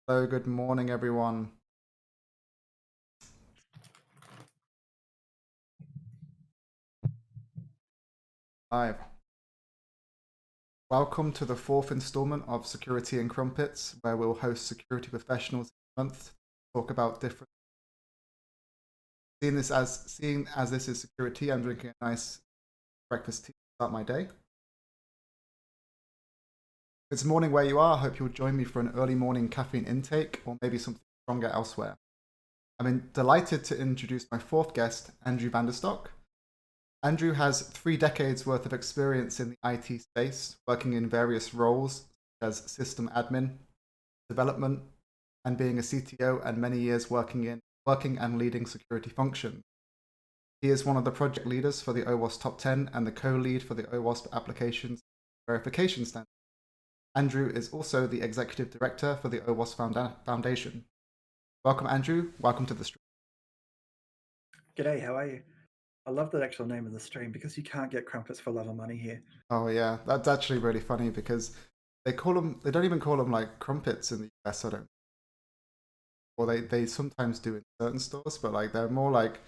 Hello, good morning, everyone. Live. Welcome to the fourth installment of SecuriTEA Crumpets, where we'll host security professionals each month to talk about different. Seeing as this is security, I'm drinking a nice breakfast tea to start my day. It's morning where you are. I hope you'll join me for an early morning caffeine intake, or maybe something stronger elsewhere. I'm delighted to introduce my fourth guest, Andrew Vanderstock. Andrew has 3 decades worth of experience in the IT space, working in various roles such as system admin, development, and being a CTO, and many years working and leading security functions. He is one of the project leaders for the OWASP Top 10 and the co-lead for the OWASP Applications Verification Standard. Andrew is also the executive director for the OWASP Foundation. Welcome, Andrew. Welcome to the stream. G'day, how are you? I love the actual name of the stream because you can't get crumpets for love or money here. Oh yeah, that's actually really funny because they don't even call them like crumpets in the US, I don't, or they sometimes do in certain stores, but like they're like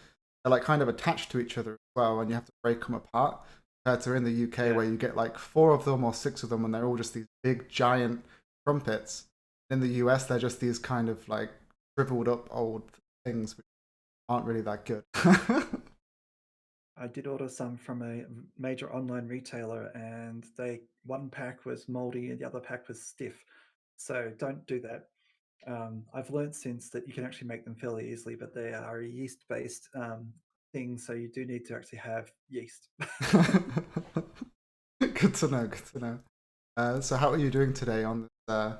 kind of attached to each other as well, and you have to break them apart. Compared to in the UK Yeah, where you get like four of them or six of them, and they're all just these big giant crumpets. In the US, they're just these kind of like shriveled up old things which aren't really that good. I did order some from a major online retailer, and one pack was moldy and the other pack was stiff. So don't do that. I've learned since that you can actually make them fairly easily, but they are a yeast-based thing, so you do need to actually have yeast. Good to know. Good to know. So, how are you doing today on this a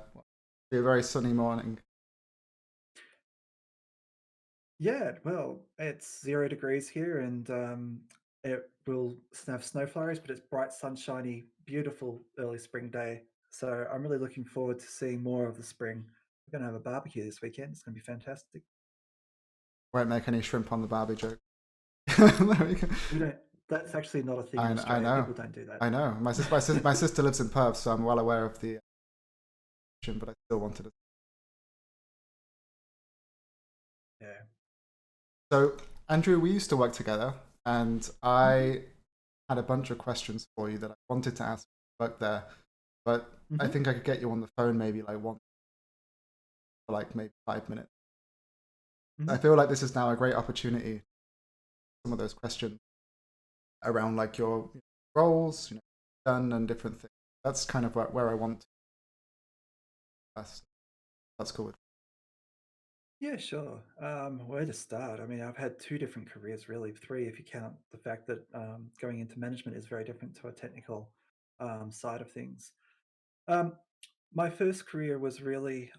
very sunny morning? Yeah, well, it's 0 degrees here, and it will have snow flurries, but it's bright, sunshiny, beautiful early spring day. So I'm really looking forward to seeing more of the spring. We're going to have a barbecue this weekend. It's going to be fantastic. Won't make any shrimp on the Barbie joke. There we go. We don't. That's actually not a thing in I Australia. know. People don't do that. I know. My sister lives in Perth, so I'm well aware of the action, but I still wanted to. Yeah. So, Andrew, we used to work together, and hmm I had a bunch of questions for you that I wanted to ask you work there, but I hmm think I could get you on the phone maybe like one for like maybe 5 minutes. I hmm feel like this is now a great opportunity. Some of those questions around like your roles, done and different things. That's kind of where I want to invest. That's cool. Yeah, sure. Where to start? I mean, I've had two different careers, really, three if you count the fact that going into management is very different to a technical side of things. Um, my first career was really,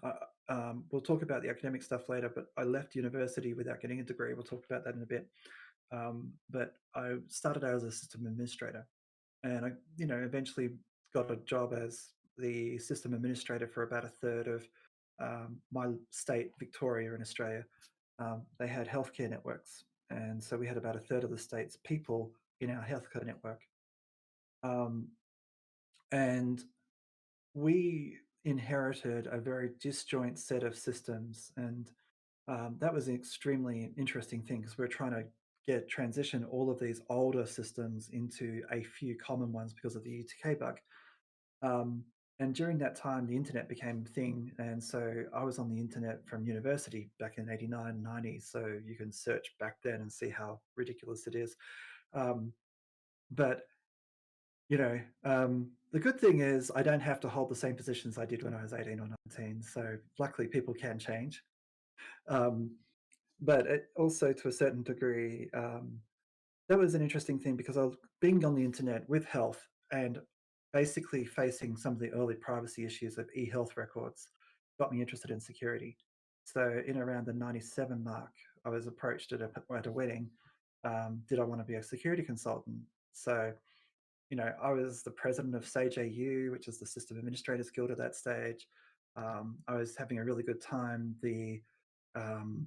we'll talk about the academic stuff later, but I left university without getting a degree. We'll talk about that in a bit. But I started out as a system administrator, and I, eventually got a job as the system administrator for about a third of my state, Victoria, in Australia. They had healthcare networks, and so we had about a third of the state's people in our healthcare network. Um, and we inherited a very disjoint set of systems, and that was an extremely interesting thing because we're trying to get transition all of these older systems into a few common ones because of the UTK bug. Um, and during that time, the internet became a thing, and so I was on the internet from university back in '89, '90. So you can search back then and see how ridiculous it is. Um, but the good thing is I don't have to hold the same positions I did when I was 18 or 19. So luckily, people can change. Um, but also, to a certain degree, that was an interesting thing because I was being on the internet with health and basically facing some of the early privacy issues of e-health records got me interested in security. So in around the 97 mark, I was approached at a wedding. Did I want to be a security consultant? So I was the president of Sage AU, which is the System Administrators Guild at that stage. I was having a really good time. Um,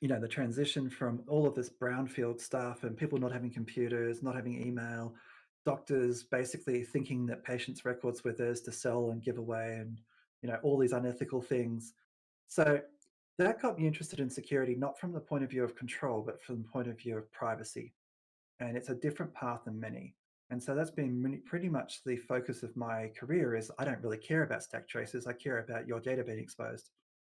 the transition from all of this brownfield stuff and people not having computers, not having email, doctors basically thinking that patients' records were theirs to sell and give away, and all these unethical things. So that got me interested in security, not from the point of view of control, but from the point of view of privacy. And it's a different path than many. And so that's been pretty much the focus of my career is I don't really care about stack traces. I care about your data being exposed.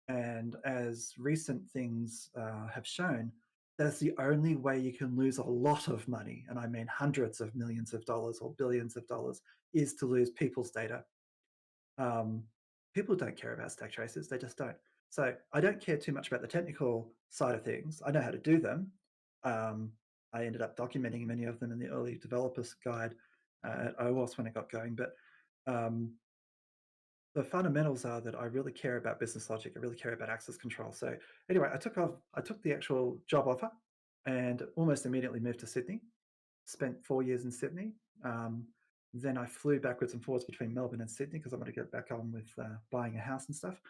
And as recent things have shown, that's the only way you can lose a lot of money, and I mean hundreds of millions of dollars or billions of dollars, is to lose people's data. Um, People don't care about stack traces, they just don't. So I don't care too much about the technical side of things. I know how to do them. Um, I ended up documenting many of them in the early developers guide at OWASP when it got going. But um, the fundamentals are that I really care about business logic. I really care about access control. So anyway, I took the actual job offer and almost immediately moved to Sydney. Spent 4 years in Sydney. Um, then I flew backwards and forwards between Melbourne and Sydney because I want to get back on with buying a house and stuff.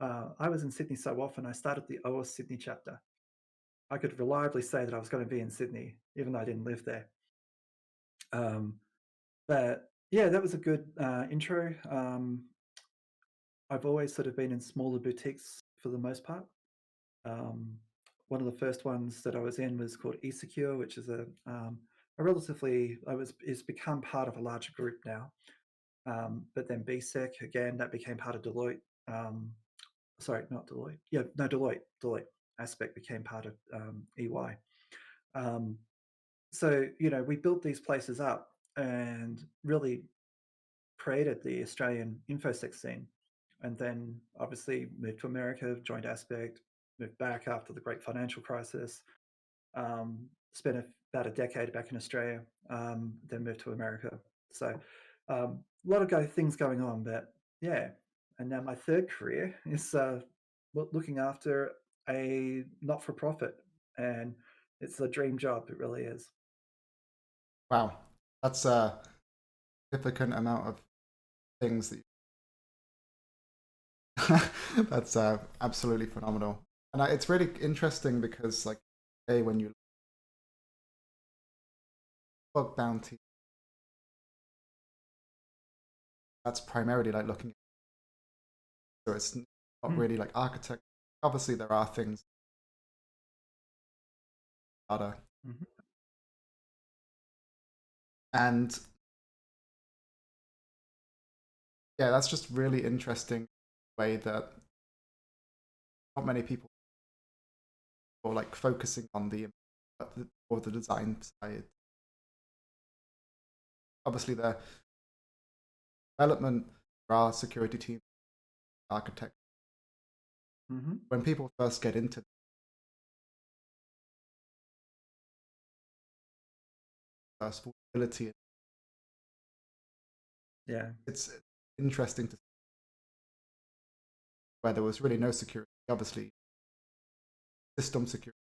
I was in Sydney so often, I started the OWASP Sydney chapter. I could reliably say that I was going to be in Sydney, even though I didn't live there. But yeah, that was a good intro. I've always sort of been in smaller boutiques for the most part. One of the first ones that I was in was called eSecure, which is a relatively, is become part of a larger group now. But then BSec, again, that became part of Deloitte. Sorry, not Deloitte. Yeah, no, Deloitte Aspect became part of EY. So, we built these places up and really created the Australian InfoSec scene. And then obviously moved to America, joined Aspect, moved back after the great financial crisis, spent about a decade back in Australia, then moved to America. So a lot of things going on, but yeah. And now my third career is looking after a not-for-profit, and it's a dream job. It really is. Wow, that's a significant amount of things that that's absolutely phenomenal. And it's really interesting because, like, hey, when you bug bounty, that's primarily like looking at, so it's not Mm. really like architect. Obviously, there are things data, Mm-hmm. and yeah, that's just really interesting way that not many people are like focusing on the or the design side. Obviously, the development, there are security teams, architect. Mm-hmm. When people first get into the first vulnerability, Yeah. it's interesting to see where there was really no security. Obviously, system security,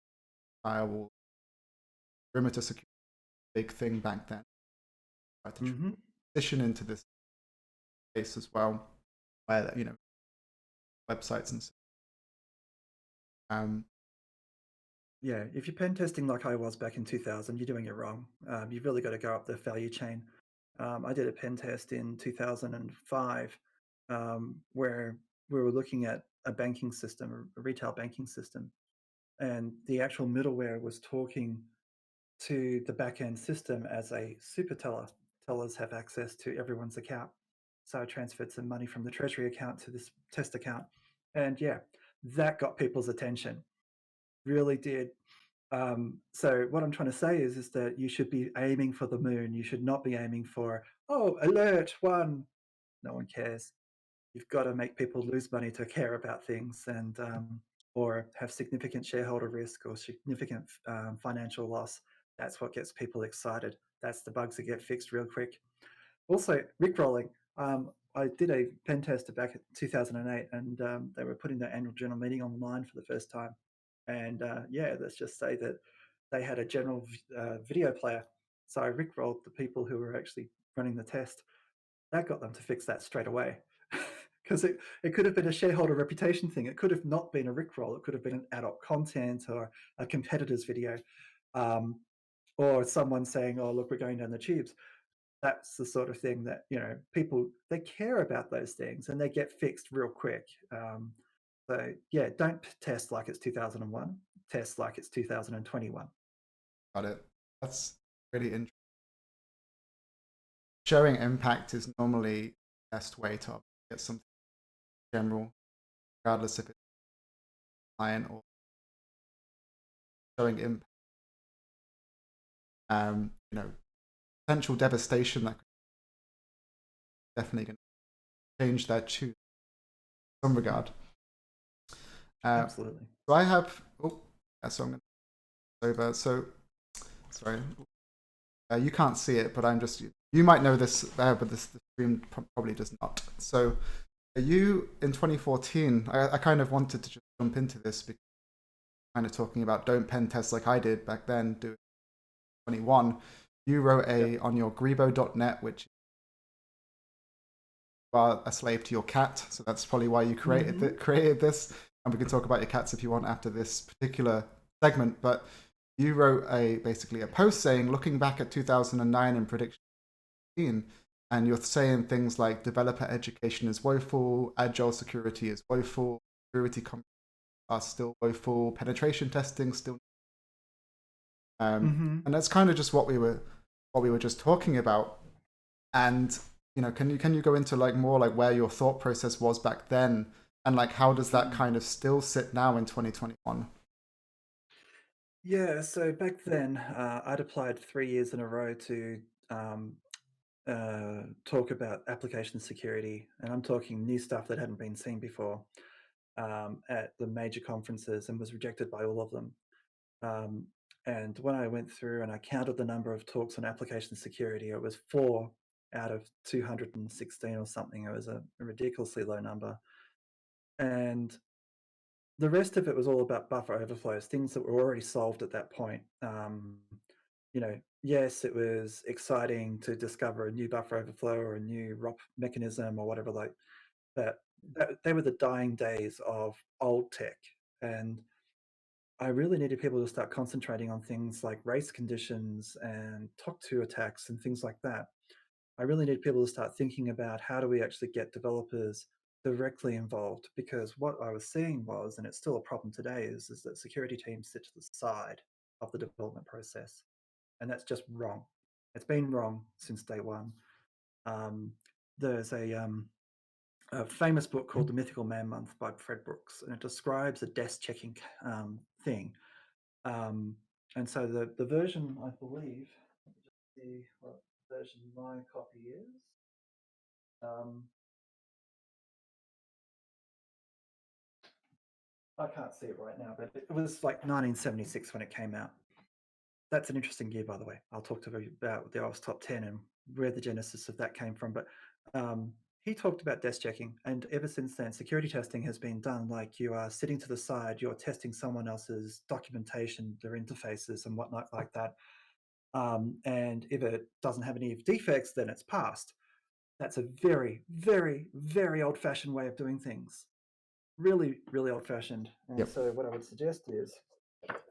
firewall, perimeter security, big thing back then. To Mm-hmm. transition into this space as well, where websites and so. Um, Yeah, if you're pen testing like I was back in 2000, you're doing it wrong. You've really got to go up the value chain. I did a pen test in 2005 where we were looking at a banking system, a retail banking system, and the actual middleware was talking to the back-end system as a super teller. Tellers have access to everyone's account. So I transferred some money from the treasury account to this test account. And yeah, that got people's attention. Really did. So what I'm trying to say is that you should be aiming for the moon. You should not be aiming for, oh, alert one. No one cares. You've got to make people lose money to care about things, and or have significant shareholder risk or significant financial loss. That's what gets people excited. That's the bugs that get fixed real quick. Also, rickrolling. I did a pen tester back in 2008, and they were putting their annual general meeting online for the first time. And yeah, let's just say that they had a general video player. So I rickrolled the people who were actually running the test. That got them to fix that straight away. Because it could have been a shareholder reputation thing. It could have not been a rickroll. It could have been an adult content or a competitor's video, or someone saying, "Oh, look, we're going down the tubes." that's the sort of thing that, people, they care about those things and they get fixed real quick. So yeah, don't test like it's 2001. Test like it's 2021. Got it. That's really interesting. Showing impact is normally the best way to get something general, regardless if it's client or showing impact. Potential devastation that could definitely going to change their tune in some regard. Absolutely. So I have. Oh, yeah, so I'm going to over. So sorry, you can't see it, but I'm just. You might know this, but the stream probably does not. So, you in 2014? I kind of wanted to just jump into this because kind of talking about don't pen test like I did back then. Do 21. You wrote on your Grebo.net, which you are a slave to your cat, so that's probably why you created this. And we can talk about your cats if you want after this particular segment. But you wrote basically a post saying, looking back at 2009 and prediction, and you're saying things like developer education is woeful, agile security is woeful, security are still woeful, penetration testing still. And that's kind of just what we were just talking about. And can you go into like more like where your thought process was back then, and like how does that kind of still sit now in 2021? Yeah, so back then, I'd applied 3 years in a row to talk about application security, and I'm talking new stuff that hadn't been seen before, at the major conferences, and was rejected by all of them. And when I went through and I counted the number of talks on application security, it was 4 out of 216 or something. It was a ridiculously low number. And the rest of it was all about buffer overflows, things that were already solved at that point. Yes, it was exciting to discover a new buffer overflow or a new ROP mechanism or whatever, but they were the dying days of old tech. And I really needed people to start concentrating on things like race conditions and TOC2 attacks and things like that. I really need people to start thinking about how do we actually get developers directly involved, because what I was seeing was, and it's still a problem today, is that security teams sit to the side of the development process, and that's just wrong. It's been wrong since day one. There's a famous book called The Mythical Man Month by Fred Brooks, and it describes a desk checking thing. And so the version, I believe, let me just see what version my copy is. I can't see it right now, but it was like 1976 when it came out. That's an interesting year, by the way. I'll talk to you about the OWASP top 10 and where the genesis of that came from. But he talked about desk checking, and ever since then, security testing has been done like you are sitting to the side, you're testing someone else's documentation, their interfaces, and whatnot like that. And if it doesn't have any defects, then it's passed. That's a very, very, very old-fashioned way of doing things. Really, really old-fashioned. And so what I would suggest is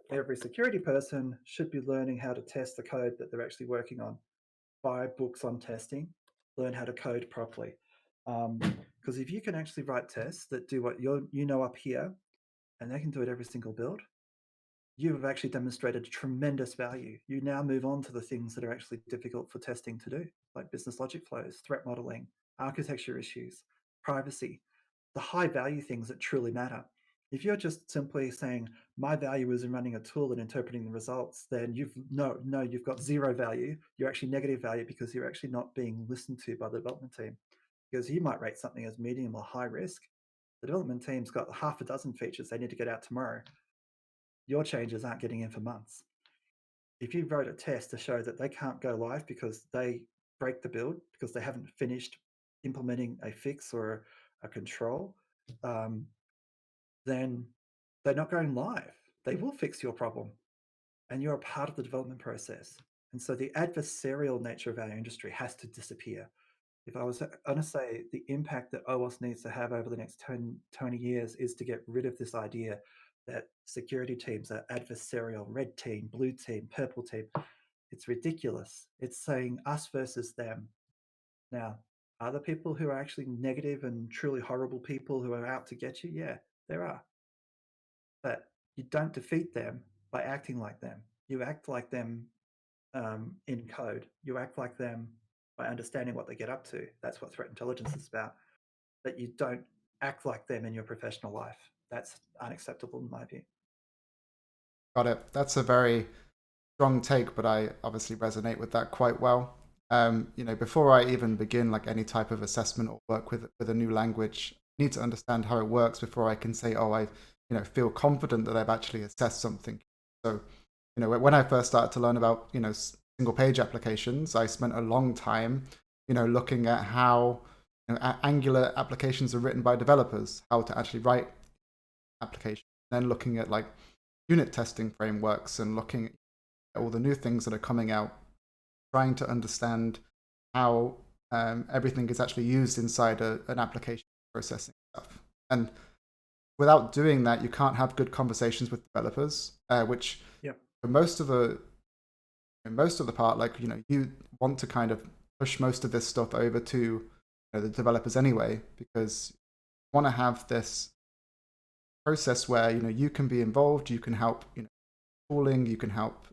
every security person should be learning how to test the code that they're actually working on. Buy books on testing, learn how to code properly. Because if you can actually write tests that do what you know up here, and they can do it every single build, you have actually demonstrated tremendous value. You now move on to the things that are actually difficult for testing to do, like business logic flows, threat modeling, architecture issues, privacy, the high value things that truly matter. If you're just simply saying my value is in running a tool and interpreting the results, then you've got zero value. You're actually negative value because you're actually not being listened to by the development team. Because you might rate something as medium or high risk. The development team's got half a dozen features they need to get out tomorrow. Your changes aren't getting in for months. If you wrote a test to show that they can't go live because they break the build, because they haven't finished implementing a fix or a control, then they're not going live. They will fix your problem, and you're a part of the development process. And so the adversarial nature of our industry has to disappear. If I was going to say the impact that OWASP needs to have over the next 20 years is to get rid of this idea that security teams are adversarial, red team, blue team, purple team. It's ridiculous. It's saying us versus them. Now, are there people who are actually negative and truly horrible people who are out to get you? Yeah, there are. But you don't defeat them by acting like them. You act like them in code. You act like them by understanding what they get up to. That's what threat intelligence is about. But you don't act like them in your professional life. That's unacceptable in my view. Got it. That's a very strong take, but I obviously resonate with that quite well. Before I even begin like any type of assessment or work with a new language, I need to understand how it works before I can say, oh, I feel confident that I've actually assessed something. So, when I first started to learn about single page applications, I spent a long time, looking at how Angular applications are written by developers, how to actually write applications, then looking at like unit testing frameworks and looking at all the new things that are coming out, trying to understand how everything is actually used inside an application processing stuff. And without doing that, you can't have good conversations with developers, which Yep. for most of the part, like you want to kind of push most of this stuff over to the developers anyway, because you want to have this process where you can be involved, you can help tooling, you can help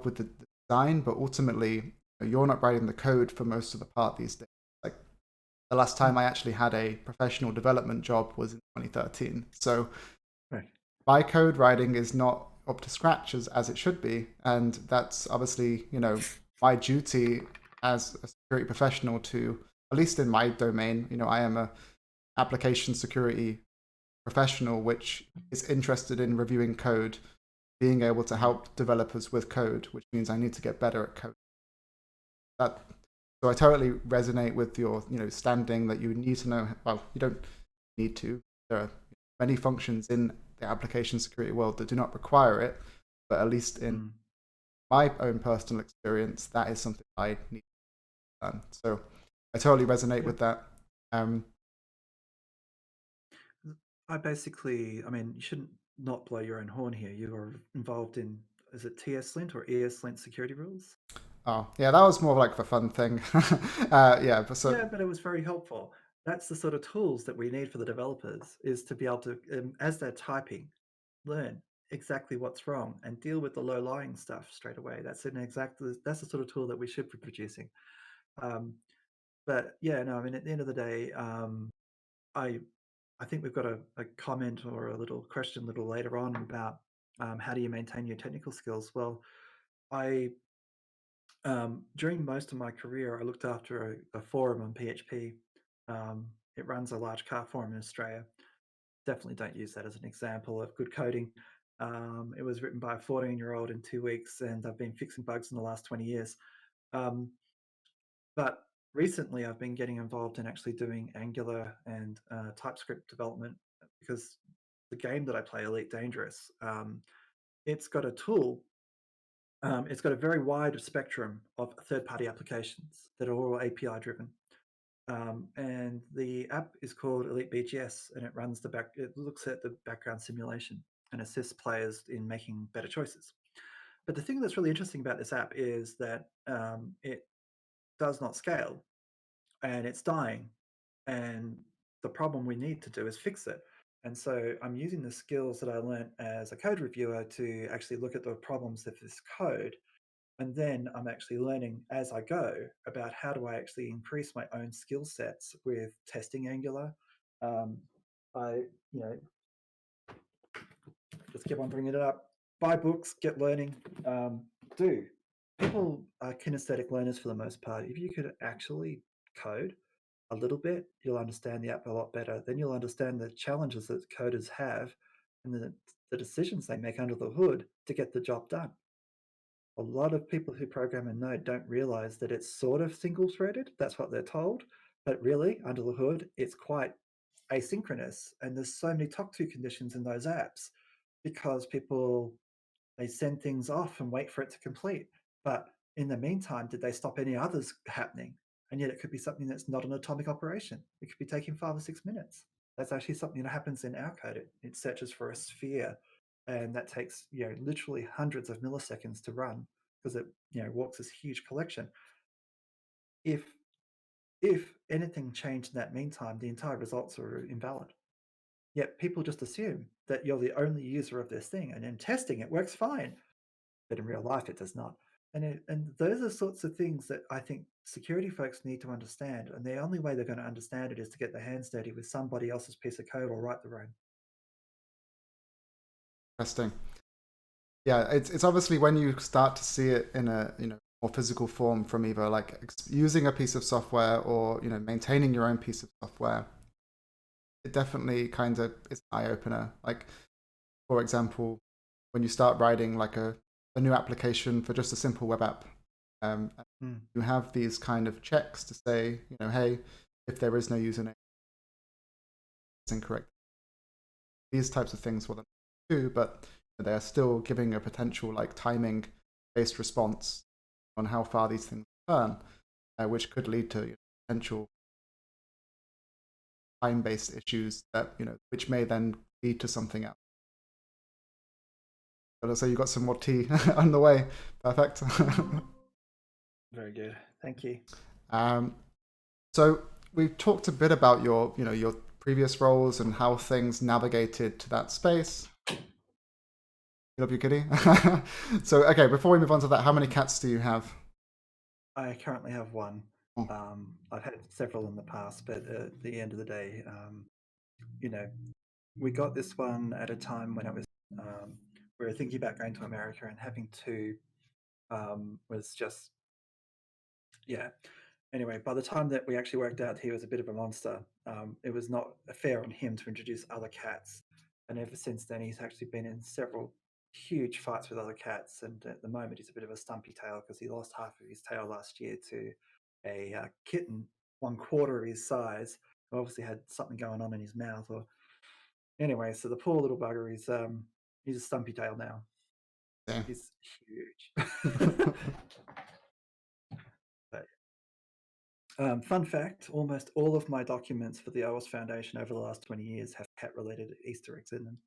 with the design, but ultimately you're not writing the code for most of the part these days. Like the last time I actually had a professional development job was in 2013. So Right. my code writing is not up to scratch as it should be, and that's obviously my duty as a security professional to, at least in my domain, I am a application security professional which is interested in reviewing code, being able to help developers with code, which means I need to get better at code. So I totally resonate with your standing that you need to know. Well, you don't need to. There are many functions in the application security world that do not require it, but at least in my own personal experience, that is something I need to learn. So I totally resonate with that. I mean, you shouldn't not blow your own horn here. You are involved in, is it TS-Lint or ES-Lint security rules? Oh, yeah, that was more like the fun thing. Yeah, but Yeah, but it was very helpful. That's the sort of tools that we need for the developers, is to be able to, as they're typing, learn exactly what's wrong and deal with the low-lying stuff straight away. That's the sort of tool that we should be producing. But yeah, no, I mean, at the end of the day, I I think we've got a comment or a little question a little later on about how do you maintain your technical skills? Well, I during most of my career, I looked after a forum on PHP. It runs a large car forum in Australia. Definitely don't use that as an example of good coding. It was written by a 14-year-old in 2 weeks, and I've been fixing bugs in the last 20 years. Um, but recently, I've been getting involved in actually doing Angular and TypeScript development because the game that I play, Elite Dangerous, it's got a tool. It's got a very wide spectrum of third-party applications that are all API driven. And the app is called Elite BGS, and it looks at the background simulation and assists players in making better choices. But the thing that's really interesting about this app is that it does not scale, and it's dying. And the problem we need to do is fix it. And so I'm using the skills that I learned as a code reviewer to actually look at the problems of this code. And then I'm actually learning as I go about how do I actually increase my own skill sets with testing Angular. I, you know, just keep on bringing it up. Buy books, get learning. Do people are kinesthetic learners for the most part? If you could actually code a little bit, you'll understand the app a lot better. Then you'll understand the challenges that coders have and the decisions they make under the hood to get the job done. A lot of people who program in Node don't realize that it's sort of single-threaded. That's what they're told. But really, under the hood, it's quite asynchronous. And there's so many talk-to conditions in those apps because they send things off and wait for it to complete. But in the meantime, did they stop any others happening? And yet it could be something that's not an atomic operation. It could be taking 5 or 6 minutes. That's actually something that happens in our code. It searches for a sphere, and that takes literally hundreds of milliseconds to run. because it walks this huge collection. If anything changed in that meantime, the entire results are invalid. Yet people just assume that you're the only user of this thing, and in testing it works fine, but in real life it does not. And those are sorts of things that I think security folks need to understand, and the only way they're going to understand it is to get their hands dirty with somebody else's piece of code or write their own. Interesting. Yeah, it's obviously when you start to see it in a more physical form from either like using a piece of software or maintaining your own piece of software, it definitely kind of is an eye opener. Like for example, when you start writing like a new application for just a simple web app, you have these kind of checks to say, hey, if there is no username, it's incorrect. These types of things will do, but they are still giving a potential like timing based response on how far these things turn, which could lead to potential time based issues that which may then lead to something else. But so you got some more tea on the way. Perfect. Very good. Thank you. So we've talked a bit about your your previous roles and how things navigated to that space. You love your kitty. So okay, before we move on to that, how many cats do you have? I currently have one. Oh. I've had several in the past, but at the end of the day, you know, we got this one at a time when it was we were thinking about going to America, and having two was just yeah. Anyway, by the time that we actually worked out he was a bit of a monster, it was not fair on him to introduce other cats. And ever since then, he's actually been in several huge fights with other cats. And at the moment, he's a bit of a stumpy tail because he lost half of his tail last year to a kitten, 1/4 of his size, who obviously had something going on in his mouth. Or anyway, so the poor little bugger he's a stumpy tail now. Damn. He's huge. But fun fact, almost all of my documents for the OWASP Foundation over the last 20 years have cat-related Easter eggs in them.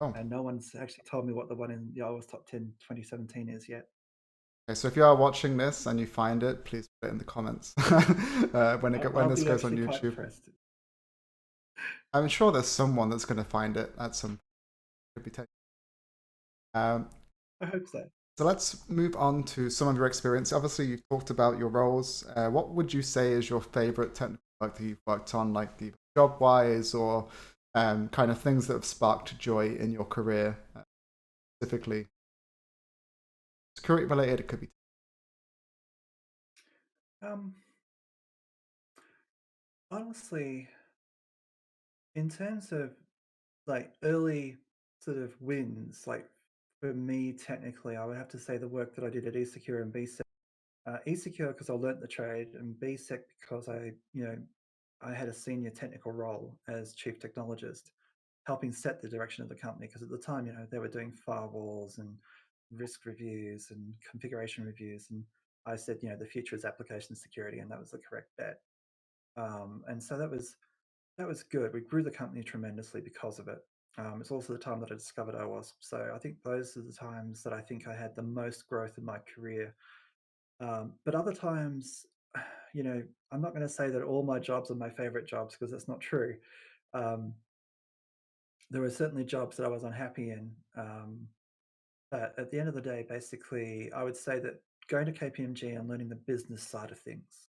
Oh. And no one's actually told me what the one in the OWASP Top 10 2017 is yet. Okay, so if you are watching this and you find it, please put it in the comments when this goes on Quite YouTube. impressed. I'm sure there's someone that's going to find it at some. Could be I hope so. So let's move on to some of your experience. Obviously, you've talked about your roles. What would you say is your favorite technical work that you've worked on, like either job-wise or kind of things that have sparked joy in your career, specifically security related? It could be. Honestly, in terms of like early sort of wins, like for me, technically, I would have to say the work that I did at eSecure and BSec. eSecure because I learnt the trade, and BSec because I had a senior technical role as chief technologist, helping set the direction of the company. Because at the time, they were doing firewalls and risk reviews and configuration reviews, and I said, the future is application security, and that was the correct bet. And so that was good. We grew the company tremendously because of it. It's also the time that I discovered OWASP. So I think those are the times that I think I had the most growth in my career. But other times, I'm not going to say that all my jobs are my favorite jobs, because that's not true. There were certainly jobs that I was unhappy in. But at the end of the day, basically, I would say that going to KPMG and learning the business side of things,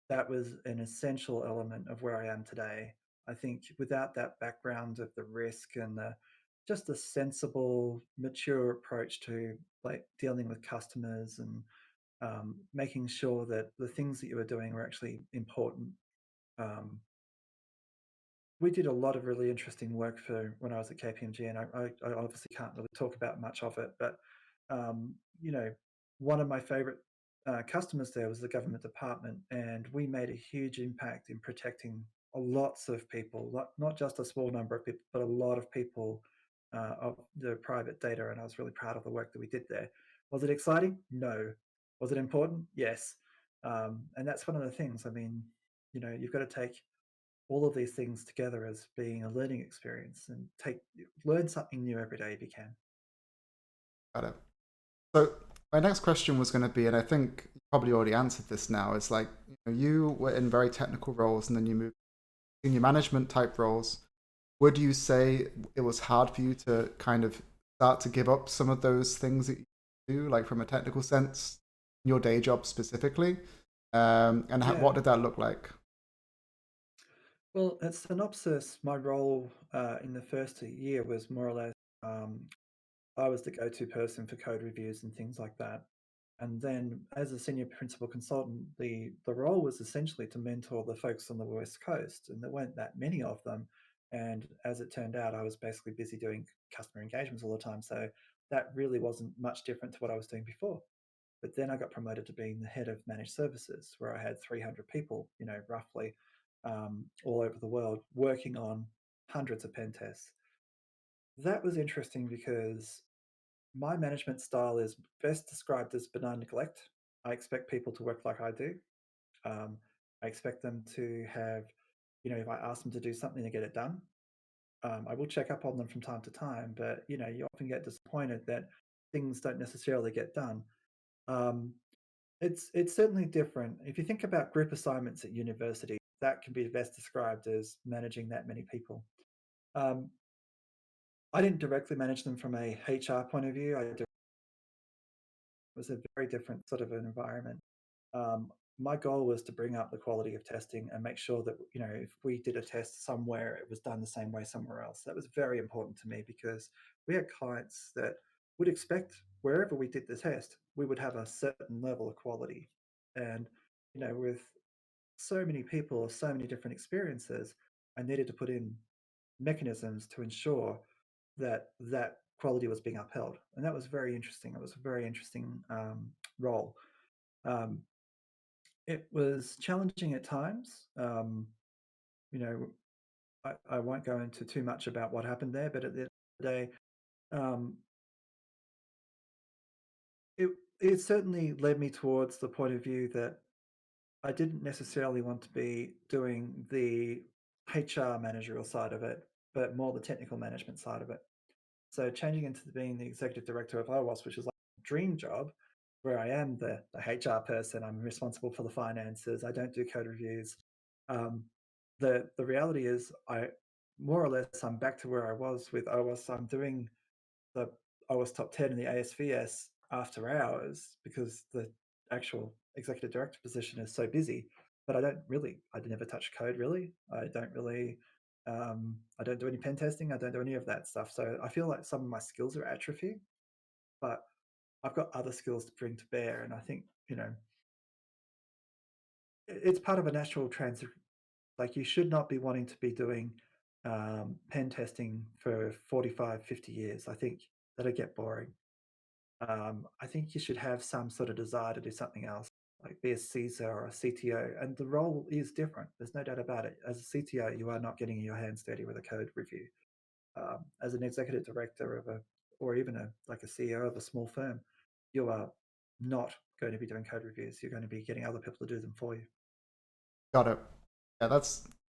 that was an essential element of where I am today. I think without that background of the risk and just a sensible, mature approach to like dealing with customers and making sure that the things that you were doing were actually important. We did a lot of really interesting work for when I was at KPMG, and I obviously can't really talk about much of it, but um, you know, one of my favorite customers there was the government department, and we made a huge impact in protecting lots of people, not just a small number of people, but a lot of people of the private data. And I was really proud of the work that we did there. Was it exciting? No. Was it important? Yes. And that's one of the things. I mean, you've got to take all of these things together as being a learning experience, and learn something new every day if you can. Got it. So my next question was going to be, and I think you probably already answered this now, is like, you were in very technical roles and then you moved to senior management type roles. Would you say it was hard for you to kind of start to give up some of those things that you do, like from a technical sense, your day job specifically? And what Yeah. did that look like? Well, at Synopsys, my role in the first year was more or less um, I was the go-to person for code reviews and things like that. And then as a senior principal consultant, the role was essentially to mentor the folks on the West Coast, and there weren't that many of them. And as it turned out, I was basically busy doing customer engagements all the time. So that really wasn't much different to what I was doing before. But then I got promoted to being the head of managed services, where I had 300 people, roughly, all over the world working on hundreds of pen tests. That was interesting because my management style is best described as benign neglect. I expect people to work like I do. Um, I expect them to have, if I ask them to do something, to get it done. I will check up on them from time to time, but you often get disappointed that things don't necessarily get done. Um, it's certainly different. If you think about group assignments at university, that can be best described as managing that many people. Um, I didn't directly manage them from a HR point of view. It was a very different sort of an environment. Um, my goal was to bring up the quality of testing and make sure that if we did a test somewhere, it was done the same way somewhere else. That was very important to me because we had clients that would expect wherever we did the test, we would have a certain level of quality. And with so many people, so many different experiences, I needed to put in mechanisms to ensure that that quality was being upheld, and that was very interesting. It was a very interesting role. Um, it was challenging at times. You know, I won't go into too much about what happened there, but at the end of the day, um, it it certainly led me towards the point of view that I didn't necessarily want to be doing the HR managerial side of it, but more the technical management side of it. So changing into being the executive director of OWASP, which is like a dream job, where I am the HR person, I'm responsible for the finances, I don't do code reviews. Um, the reality is, I more or less I'm back to where I was with OWASP. I'm doing the OWASP top 10 in the ASVS after hours because the actual executive director position is so busy. But I never touch code really. I don't do any pen testing. I don't do any of that stuff. So I feel like some of my skills are atrophy, but I've got other skills to bring to bear. And I think, it's part of a natural transition. Like you should not be wanting to be doing pen testing for 45, 50 years. I think that'll get boring. I think you should have some sort of desire to do something else, like be a CISO or a CTO. And the role is different. There's no doubt about it. As a CTO, you are not getting your hands dirty with a code review. As an executive director or even like a CEO of a small firm, you are not going to be doing code reviews. You're going to be getting other people to do them for you. Got it. Yeah, I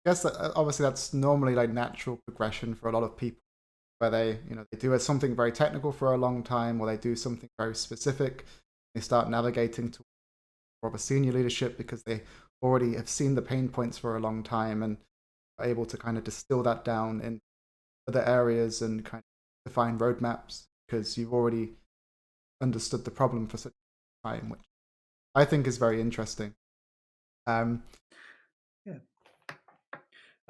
guess that, obviously that's normally like natural progression for a lot of people where they do something very technical for a long time or they do something very specific. They start navigating to more of a senior leadership because they already have seen the pain points for a long time and are able to kind of distill that down in other areas and kind of define roadmaps because you've already understood the problem for such a time, which I think is very interesting. Um, Yeah.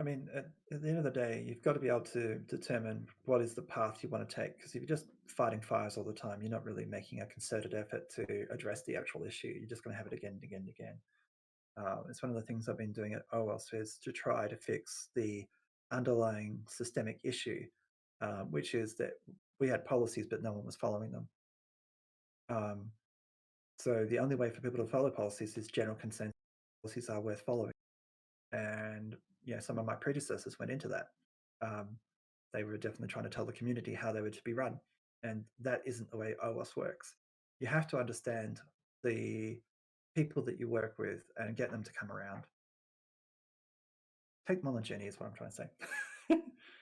I mean, at the end of the day, you've got to be able to determine what is the path you want to take. Because if you're just fighting fires all the time, you're not really making a concerted effort to address the actual issue. You're just going to have it again and again and again. It's one of the things I've been doing at OWASP is to try to fix the underlying systemic issue, which is that we had policies, but no one was following them. So the only way for people to follow policies is general consensus. Policies are worth following. And some of my predecessors went into that. They were definitely trying to tell the community how they were to be run, and that isn't the way OWASP works. You have to understand the people that you work with and get them to come around. Take them on the journey is what I'm trying to say.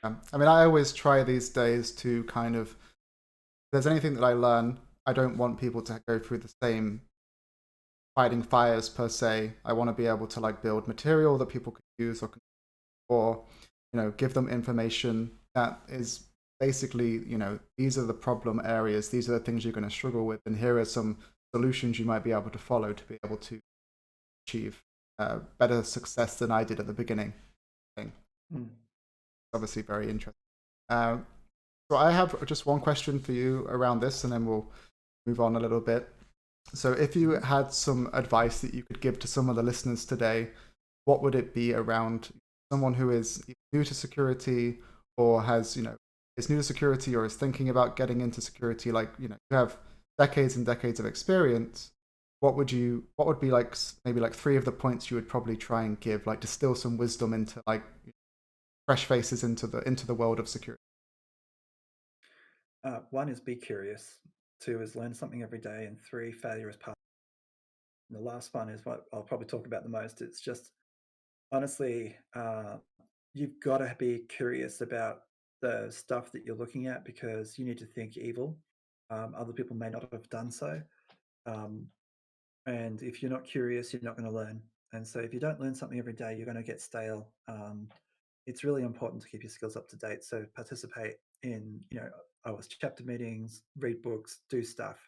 I mean, I always try these days to kind of, if there's anything that I learn, I don't want people to go through the same fighting fires per se. I want to be able to like build material that people can use or give them information that is basically, these are the problem areas, these are the things you're going to struggle with, and here are some solutions you might be able to follow to be able to achieve better success than I did at the beginning. Mm. Obviously very interesting. Uh, so I have just one question for you around this, and then we'll move on a little bit. So if you had some advice that you could give to some of the listeners today, what would it be around someone who is new to security or is new to security or is thinking about getting into security? Like, you have decades and decades of experience. What would be like maybe like three of the points you would probably try and give, like distill some wisdom into like fresh faces into the world of security? One is be curious. Two is learn something every day. And three, failure is part. And the last one is what I'll probably talk about the most. It's just honestly, you've got to be curious about the stuff that you're looking at because you need to think evil. Other people may not have done so. Um, and if you're not curious, you're not going to learn. And so if you don't learn something every day, you're going to get stale. It's really important to keep your skills up to date. So participate in, OWASP chapter meetings, read books, do stuff.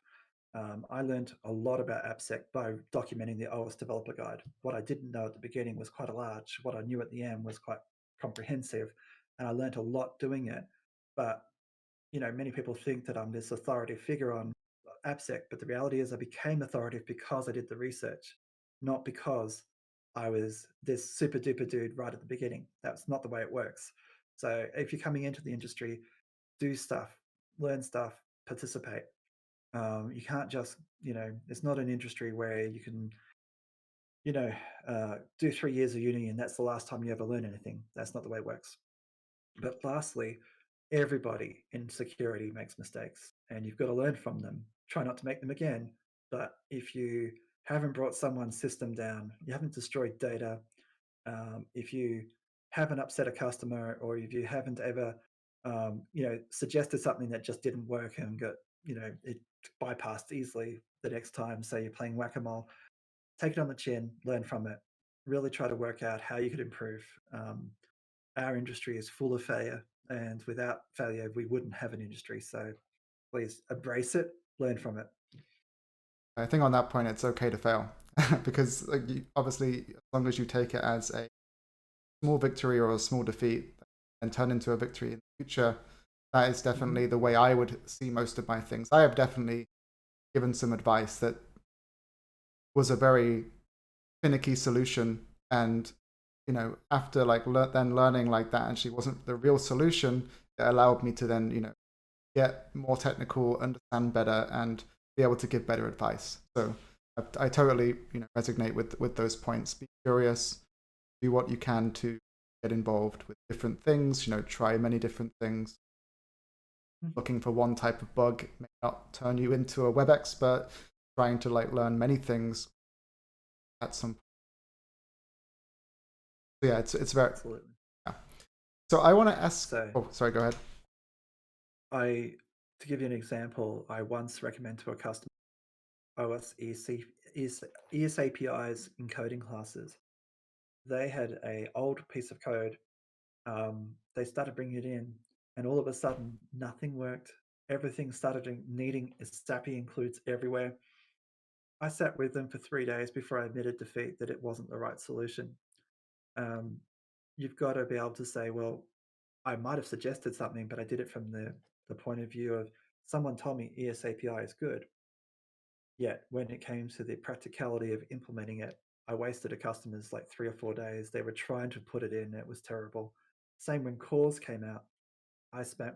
I learned a lot about AppSec by documenting the OWASP developer guide. What I didn't know at the beginning was quite a large. What I knew at the end was quite comprehensive, and I learned a lot doing it. But many people think that I'm this authoritative figure on AppSec, but the reality is I became authoritative because I did the research, not because I was this super duper dude right at the beginning. That's not the way it works. So if you're coming into the industry, do stuff, learn stuff, participate. You can't just, it's not an industry where you can, do 3 years of uni and that's the last time you ever learn anything. That's not the way it works. But lastly, everybody in security makes mistakes and you've got to learn from them. Try not to make them again. But if you haven't brought someone's system down, you haven't destroyed data, if you haven't upset a customer or if you haven't ever, suggested something that just didn't work and got, it bypassed easily the next time, say you're playing whack-a-mole, take it on the chin, learn from it, really try to work out how you could improve. Our industry is full of failure, and without failure, we wouldn't have an industry. So please embrace it, learn from it. I think on that point, it's okay to fail because like, obviously, as long as you take it as a small victory or a small defeat and turn into a victory in the future, that is definitely the way I would see most of my things. I have definitely given some advice that was a very finicky solution, and after like then learning like that actually wasn't the real solution, it allowed me to then get more technical, understand better, and be able to give better advice. So I totally resonate with those points. Be curious, do what you can to get involved with different things. Try many different things. Looking for one type of bug may not turn you into a web expert. Trying to like learn many things at some point. So yeah, it's very Absolutely. yeah. So I want to ask. So Oh, sorry. Go ahead. to give you an example, I once recommend to a customer OS ES APIs in coding classes. They had a old piece of code. They started bringing it in, and all of a sudden, nothing worked. Everything started needing SAPI includes everywhere. I sat with them for 3 days before I admitted defeat that it wasn't the right solution. Um, you've got to be able to say, well, I might have suggested something, but I did it from the point of view of someone told me ES API is good. Yet when it came to the practicality of implementing it, I wasted a customer's like 3 or 4 days. They were trying to put it in, it was terrible. Same when cores came out. I spent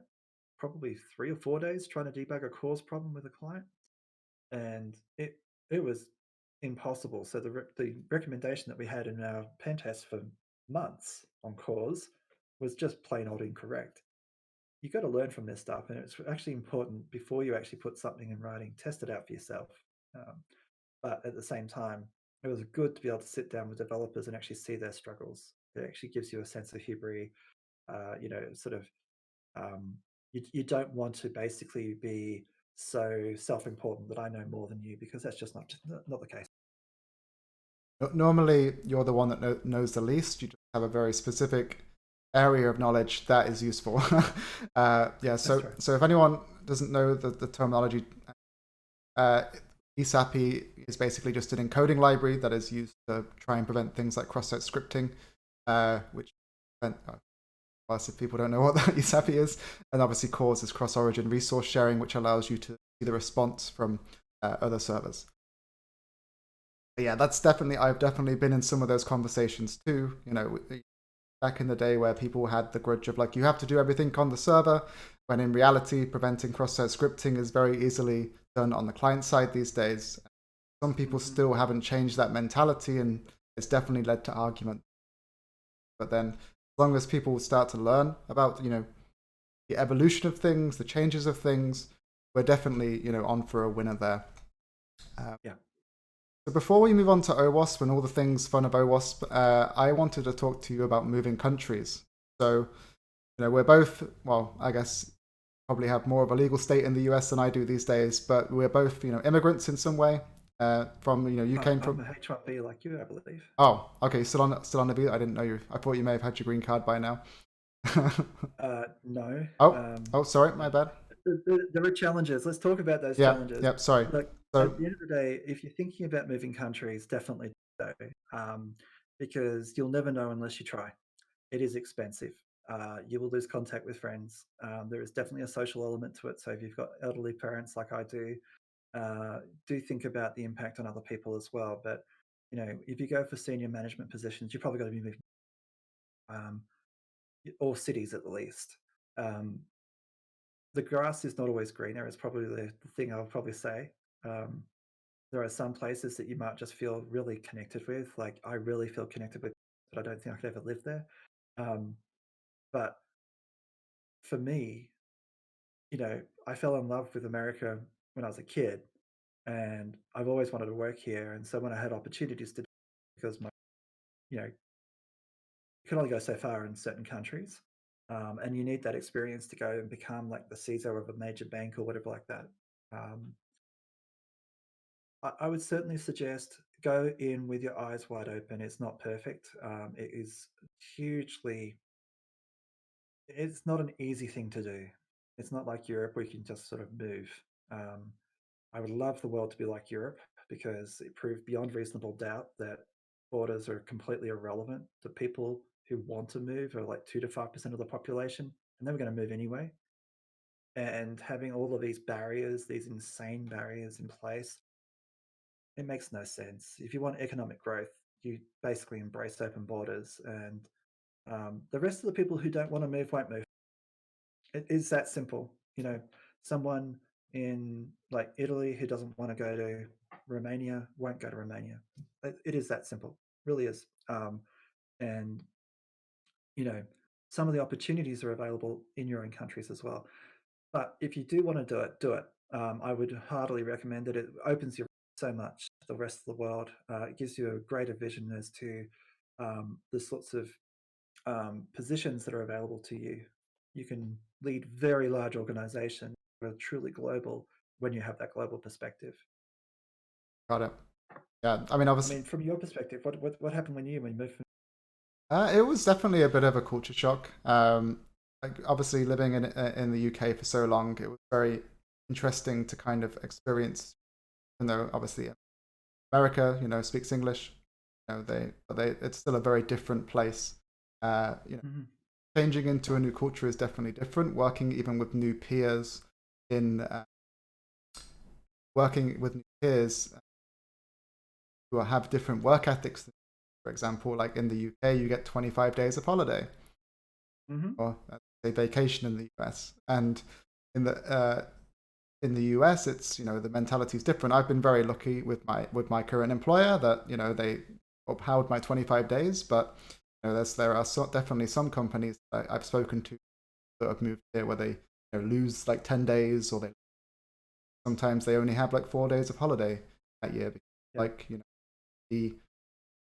probably 3 or 4 days trying to debug a cores problem with a client, and it was impossible. So the recommendation that we had in our pen test for months on cores was just plain old incorrect. You got to learn from this stuff, and it's actually important before you actually put something in writing. Test it out for yourself. Um, but at the same time, it was good to be able to sit down with developers and actually see their struggles. It actually gives you a sense of hubris. Sort of, you don't want to basically be so self-important that I know more than you, because that's just not the case. Normally, you're the one that knows the least. You just have a very specific area of knowledge that is useful. Yeah. That's So, right. so if anyone doesn't know the terminology, uh, ESAPI is basically just an encoding library that is used to try and prevent things like cross-site scripting, which if people don't know what that ESAPI is, and obviously CORS is cross-origin resource sharing, which allows you to see the response from other servers. But yeah, I've definitely been in some of those conversations too. Back in the day where people had the grudge of like, you have to do everything on the server, when in reality, preventing cross-site scripting is very easily done on the client side these days. Some people still haven't changed that mentality, and it's definitely led to argument. But then, as long as people start to learn about, the evolution of things, the changes of things, we're definitely, on for a winner there. Yeah. So before we move on to OWASP and all the things fun of OWASP, I wanted to talk to you about moving countries. So, we're both, well, I guess probably have more of a legal state in the US than I do these days, but we're both, immigrants in some way. From, you came I'm from. a H1B like you, I believe. Oh, okay, still on the visa. I didn't know you. I thought you may have had your green card by now. No. Oh, sorry, my bad. There are challenges. Let's talk about those Yeah, challenges. yep, sorry. Look, So, at the end of the day, if you're thinking about moving countries, definitely do, because you'll never know unless you try. It is expensive. You will lose contact with friends. There is definitely a social element to it. So if you've got elderly parents like I do think about the impact on other people as well. But if you go for senior management positions, you're probably going to be moving, um, or cities at the least. Um, the grass is not always greener. Is probably the thing I'll probably say. Um, there are some places that you might just feel really connected with. Like I really feel connected with, but I don't think I could ever live there. Um, but for me, I fell in love with America when I was a kid, and I've always wanted to work here. And so when I had opportunities to, because you can only go so far in certain countries, and you need that experience to go and become like the CISO of a major bank or whatever like that. Um, I would certainly suggest go in with your eyes wide open. It's not perfect. It is hugely. It's not an easy thing to do. It's not like Europe where you can just sort of move. Um, I would love the world to be like Europe, because it proved beyond reasonable doubt that borders are completely irrelevant. The people who want to move are like 2 to 5% of the population, and they were going to move anyway. And having all of these barriers, these insane barriers in place, it makes no sense. If you want economic growth, you basically embrace open borders, and the rest of the people who don't want to move won't move. It is that simple. Someone in like Italy who doesn't want to go to Romania won't go to Romania. It is that simple, really is. And you know, some of the opportunities are available in your own countries as well. But if you do want to do it, do it. I would heartily recommend it. It opens your so much to the rest of the world. It gives you a greater vision as to the sorts of positions that are available to you. You can lead very large organizations that are truly global when you have that global perspective. got it. Yeah, I mean, I obviously, mean, from your perspective, what happened when you moved from? it was definitely a bit of a culture shock. Like obviously, living in the UK for so long, it was very interesting to kind of experience. Even though obviously America, speaks English, it's still a very different place. Mhm. Changing into a new culture is definitely different. Working with new peers in working with new peers who have different work ethics. For example, like in the UK, you get 25 days of holiday, Mhm. or a vacation in the US, and in the US, it's the mentality is different. I've been very lucky with my current employer that they upheld my 25 days, but there are definitely some companies that I've spoken to that have moved here where they lose like 10 days, or sometimes they only have like 4 days of holiday that year, Yeah. like the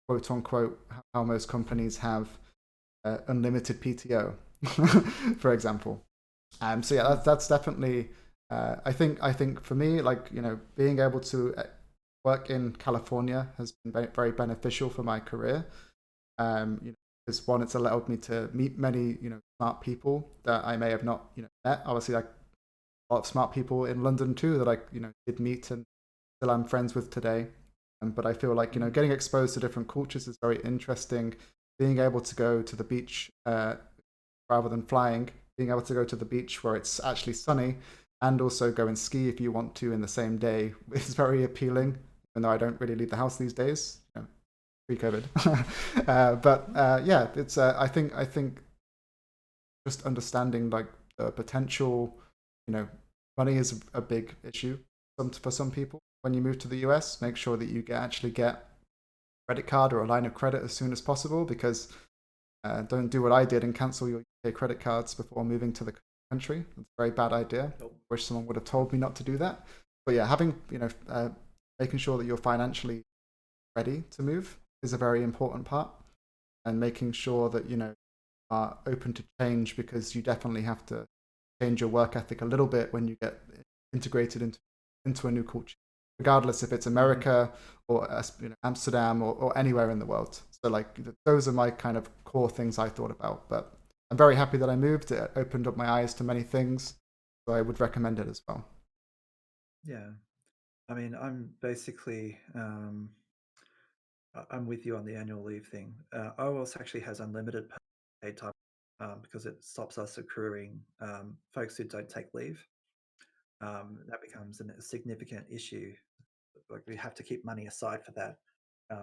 quote unquote how most companies have unlimited PTO, for example. So yeah, Mm. that's definitely I think for me, like, being able to work in California has been very beneficial for my career. Because one, it's allowed me to meet many, smart people that I may have not, met. Obviously, like a lot of smart people in London too that I, did meet and still I'm friends with today. But I feel like, getting exposed to different cultures is very interesting. Being able to go to the beach rather than flying, being able to go to the beach where it's actually sunny and also go and ski if you want to in the same day is very appealing, even though I don't really leave the house these days, pre-COVID. Yeah, it's I think just understanding like the potential, money is a big issue for some people. When you move to the US, make sure that you actually get a credit card or a line of credit as soon as possible, because don't do what I did and cancel your UK credit cards before moving to the country. It's a very bad idea. Nope. Wish someone would have told me not to do that. But yeah, having, making sure that you're financially ready to move is a very important part, and making sure that, are open to change, because you definitely have to change your work ethic a little bit when you get integrated into a new culture, regardless if it's America or Amsterdam or anywhere in the world. So like those are my kind of core things I thought about. But I'm very happy that I moved. It opened up my eyes to many things, so I would recommend it as well. Yeah. I mean, I'm basically I'm with you on the annual leave thing. OWASP actually has unlimited paid time because it stops us accruing folks who don't take leave. That becomes a significant issue. Like we have to keep money aside for that.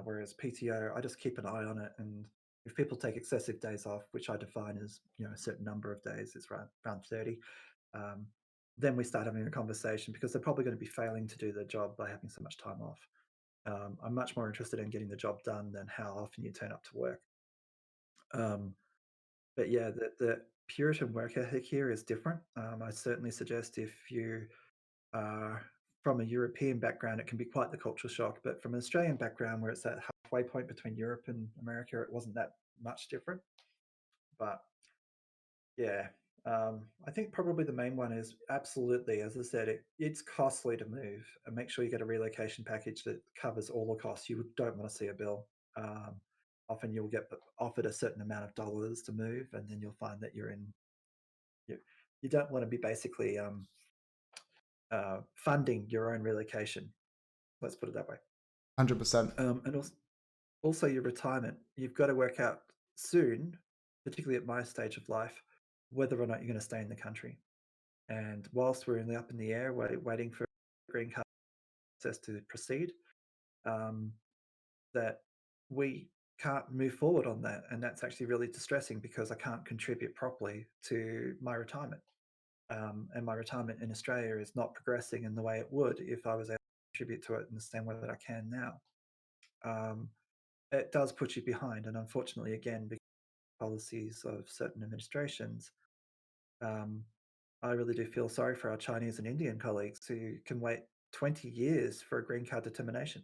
Whereas PTO, I just keep an eye on it, and if people take excessive days off, which I define as a certain number of days, it's around 30. Then we start having a conversation, because they're probably going to be failing to do their job by having so much time off. I'm much more interested in getting the job done than how often you turn up to work. But yeah, the Puritan work ethic here is different. I certainly suggest if you are from a European background, it can be quite the culture shock. But from an Australian background, where it's that halfway point between Europe and America, it wasn't that much different. But yeah, I think probably the main one is absolutely, as I said, it's costly to move, and make sure you get a relocation package that covers all the costs. You don't want to see a bill. Um, Often you'll get offered a certain amount of dollars to move, and then you'll find that you, you don't want to be basically funding your own relocation. Let's put it that way. 100%. And also your retirement. You've got to work out soon, particularly at my stage of life, whether or not you're going to stay in the country. And whilst we're up in the air, waiting for green card process to proceed, that we can't move forward on that. And that's actually really distressing, because I can't contribute properly to my retirement. And my retirement in Australia is not progressing in the way it would if I was able to contribute to it in the same way that I can now. It does put you behind. And unfortunately, again, because of policies of certain administrations, I really do feel sorry for our Chinese and Indian colleagues who can wait 20 years for a green card determination.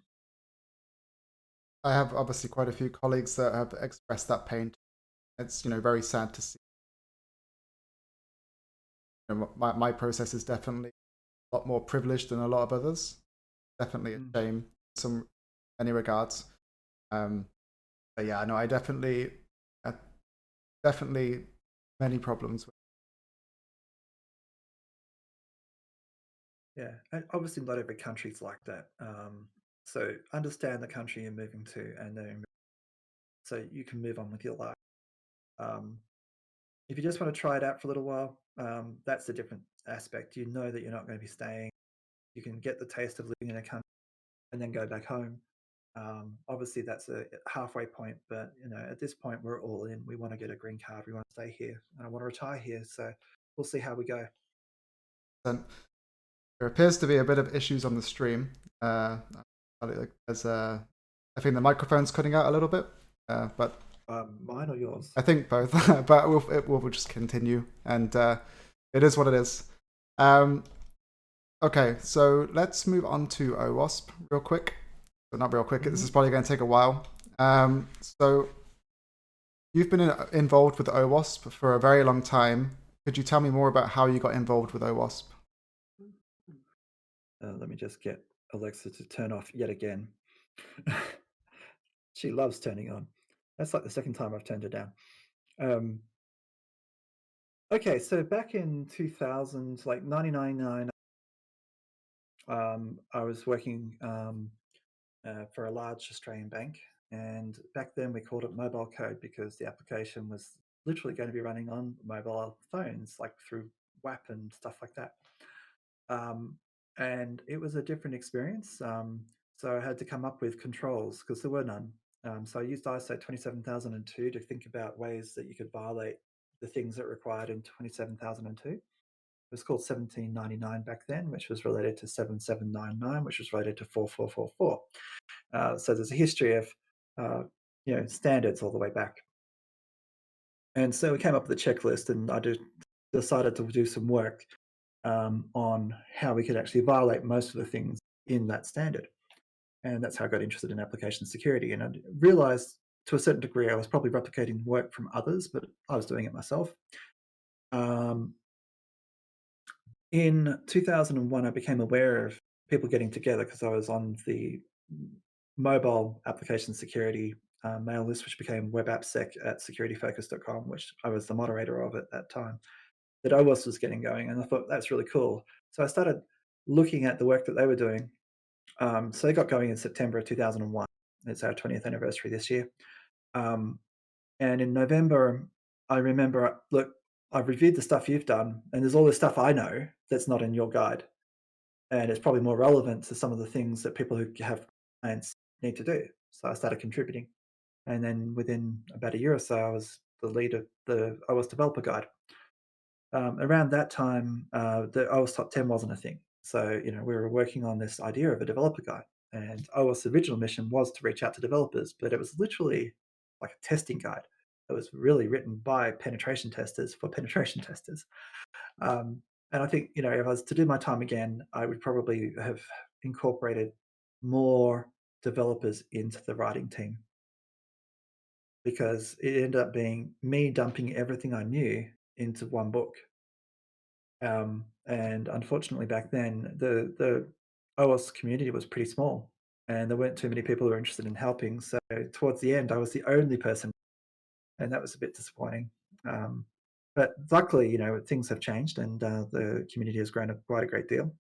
I have obviously quite a few colleagues that have expressed that pain. It's very sad to see. My process is definitely a lot more privileged than a lot of others. Definitely a shame in some many regards. But yeah, no, I definitely many problems. Yeah, and obviously not every country's like that. So understand the country you're moving to, and then so you can move on with your life. If you just want to try it out for a little while, that's a different aspect. You know that you're not going to be staying. You can get the taste of living in a country and then go back home. Obviously, that's a halfway point, but at this point, we're all in. We want to get a green card. We want to stay here, and I want to retire here. So we'll see how we go. There appears to be a bit of issues on the stream. There's I think the microphone's cutting out a little bit, but Mine or yours? I think both. But we'll just continue, and it is what it is. Okay, so let's move on to OWASP real quick. But not real quick. This is probably going to take a while. So you've been involved with OWASP for a very long time. Could you tell me more about how you got involved with OWASP? Let me just get Alexa to turn off yet again. She loves turning on. That's like the second time I've turned her down. Okay, so back in 2000, like 1999, I was working for a large Australian bank. And back then we called it mobile code because the application was literally going to be running on mobile phones, like through WAP and stuff like that. And it was a different experience. So I had to come up with controls because there were none. So I used ISO 27002 to think about ways that you could violate the things that required in 27002. It was called 1799 back then, which was related to 7799, which was related to 4444. So there's a history of standards all the way back. And so we came up with a checklist, and I decided to do some work on how we could actually violate most of the things in that standard. And that's how I got interested in application security. And I realized to a certain degree I was probably replicating work from others, but I was doing it myself. In 2001, I became aware of people getting together because I was on the mobile application security mail list, which became WebAppSec at securityfocus.com, which I was the moderator of at that time, that OWASP was getting going. And I thought that's really cool. So I started looking at the work that they were doing. So they got going in September of 2001. It's our 20th anniversary this year. And in November, I remember, look, I've reviewed the stuff you've done, and there's all this stuff I know that's not in your guide. And it's probably more relevant to some of the things that people who have clients need to do. So I started contributing. And then within about a year or so, I was the lead of the OWASP developer guide. Around that time, the OWASP Top 10 wasn't a thing. So, we were working on this idea of a developer guide. And OWASP's original mission was to reach out to developers, but it was literally like a testing guide. It was really written by penetration testers for penetration testers. And I think, if I was to do my time again, I would probably have incorporated more developers into the writing team, because it ended up being me dumping everything I knew into one book. And unfortunately, back then, the OWASP community was pretty small, and there weren't too many people who were interested in helping. So towards the end, I was the only person, and that was a bit disappointing. But luckily, things have changed, and the community has grown quite a great deal.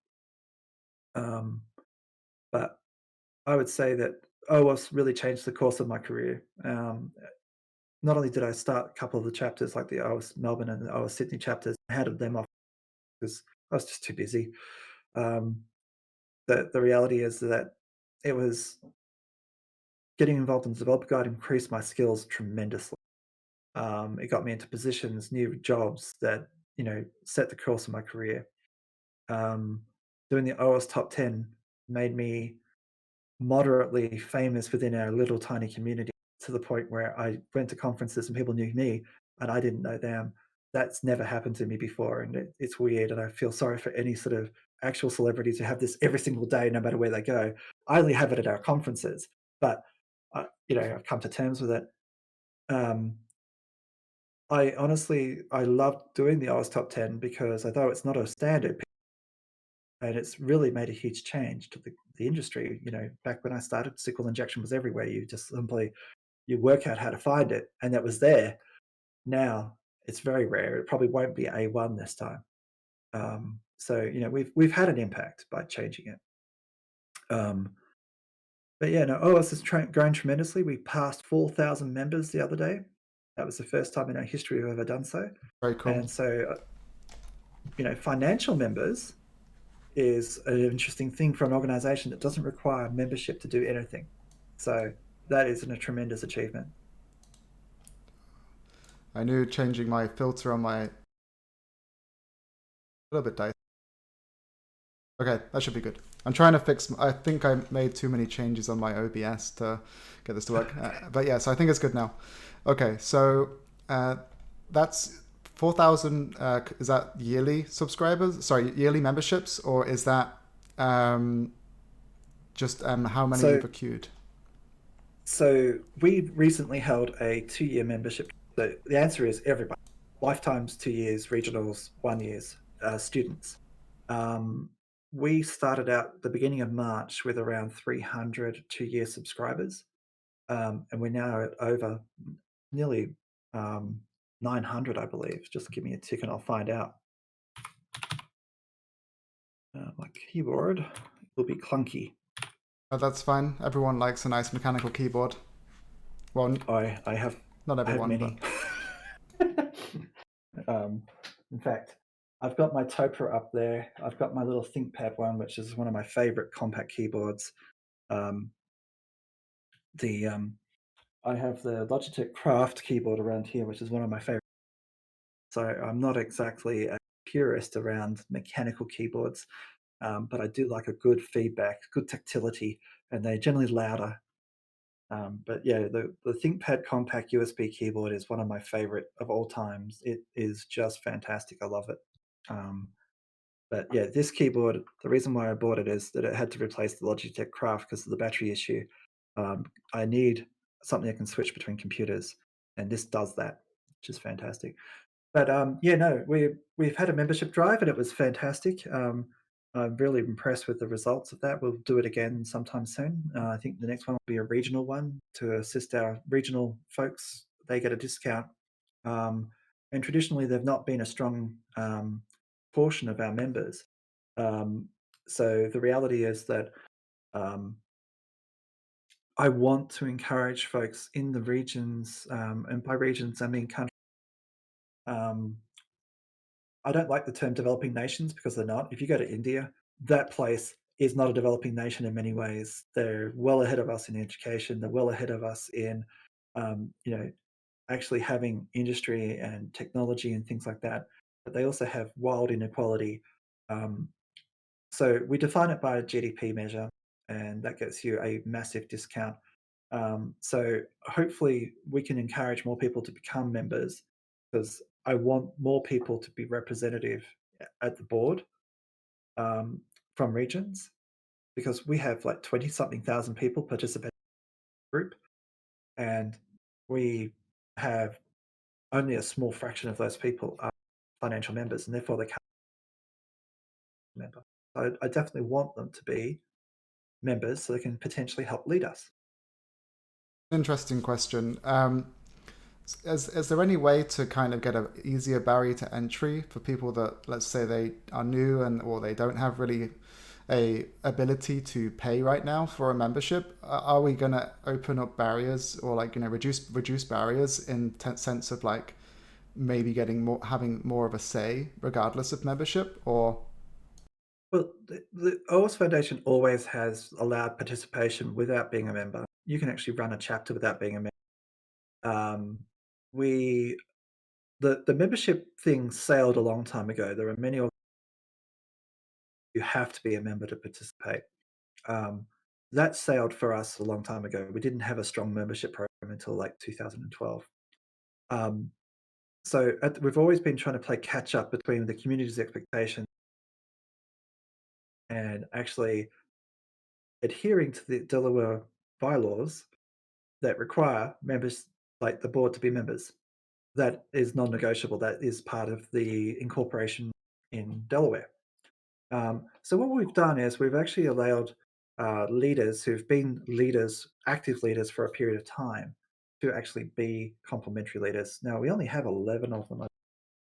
But I would say that OWASP really changed the course of my career. Not only did I start a couple of the chapters, like the OWASP Melbourne and the OWASP Sydney chapters, I handed them off because I was just too busy. The reality is that it was getting involved in the developer guide increased my skills tremendously. It got me into positions, new jobs that set the course of my career. Doing the OWASP Top 10 made me moderately famous within our little tiny community, to the point where I went to conferences and people knew me and I didn't know them. That's never happened to me before, and it's weird. And I feel sorry for any sort of actual celebrities who have this every single day, no matter where they go. I only have it at our conferences, but I've come to terms with it. I love doing the OWASP Top 10 because although it's not a standard, and it's really made a huge change to the industry. Back when I started, SQL injection was everywhere. You just simply work out how to find it, and that was there. Now it's very rare. It probably won't be A1 this time. So we've had an impact by changing it. But yeah, no, OS has grown tremendously. We passed 4,000 members the other day. That was the first time in our history we've ever done so. Very cool. And so, financial members is an interesting thing for an organization that doesn't require membership to do anything. So that is a tremendous achievement. I knew changing my filter on my... a little bit dicey. Okay, that should be good. I'm trying to fix... I think I made too many changes on my OBS to get this to work. But yeah, so I think it's good now. Okay, so that's 4,000... is that yearly subscribers? Sorry, yearly memberships? Or is that just how many you've accrued? So we recently held a 2-year membership. So the answer is everybody. Lifetimes 2 years, regionals 1 years, students. we started out the beginning of March with around 300 two-year subscribers, and we're now at over nearly 900, I believe. Just give me a tick and I'll find out. My keyboard will be clunky. That's fine. Everyone likes a nice mechanical keyboard. Well, I have not I have everyone, many. In fact, I've got my Topra up there. I've got my little ThinkPad one, which is one of my favorite compact keyboards. Um, the I have the Logitech Craft keyboard around here, which is one of my favorite. So I'm not exactly a purist around mechanical keyboards, but I do like a good feedback, good tactility, and they're generally louder. But yeah, the ThinkPad compact USB keyboard is one of my favorite of all times. It is just fantastic. I love it. Um, but yeah, this keyboard, the reason why I bought it is that it had to replace the Logitech Craft because of the battery issue. I need something that can switch between computers, and this does that, which is fantastic. But yeah, no, we've had a membership drive and it was fantastic. I'm really impressed with the results of that. We'll do it again sometime soon. I think the next one will be a regional one to assist our regional folks. They get a discount. And traditionally, they've not been a strong portion of our members. So the reality is that um, I want to encourage folks in the regions, and by regions, I mean countries. Um, I don't like the term developing nations because they're not. If you go to India, that place is not a developing nation in many ways. They're well ahead of us in education. They're well ahead of us in, you know, actually having industry and technology and things like that. But they also have wild inequality. Um, so we define it by a GDP measure, and that gets you a massive discount. So hopefully we can encourage more people to become members because I want more people to be representative at the board um, from regions because we have like 20 something thousand people participate in the group and we have only a small fraction of those people are financial members and therefore they can't be a member. So I definitely want them to be members so they can potentially help lead us. interesting question. Is there any way to kind of get an easier barrier to entry for people that, let's say, they are new and or they don't have really a ability to pay right now for a membership? Are we going to open up barriers or like reduce barriers in sense of like maybe getting more having more of a say regardless of membership or? Well, the OWASP Foundation always has allowed participation without being a member. You can actually run a chapter without being a member. We the membership thing sailed a long time ago. There are many you have to be a member to participate. That sailed for us a long time ago. We didn't have a strong membership program until like 2012. Um, we've always been trying to play catch up between the community's expectations and actually adhering to the Delaware bylaws that require members like the board to be members. That is non-negotiable. That is part of the incorporation in Delaware. So what we've done is we've actually allowed leaders who've been leaders, active leaders for a period of time, to actually be complementary leaders. Now we only have 11 of them,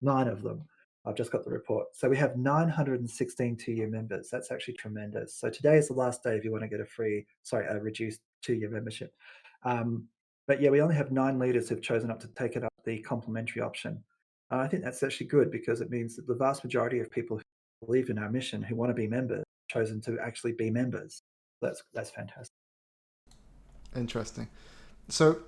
9 of them. I've just got the report. So we have 916 two-year members. That's actually tremendous. So today is the last day if you want to get a reduced two-year membership. But yeah, we only have 9 leaders who've chosen up to take it up the complimentary option. I think that's actually good because it means that the vast majority of people who believe in our mission, who want to be members, chosen to actually be members. That's fantastic. Interesting. So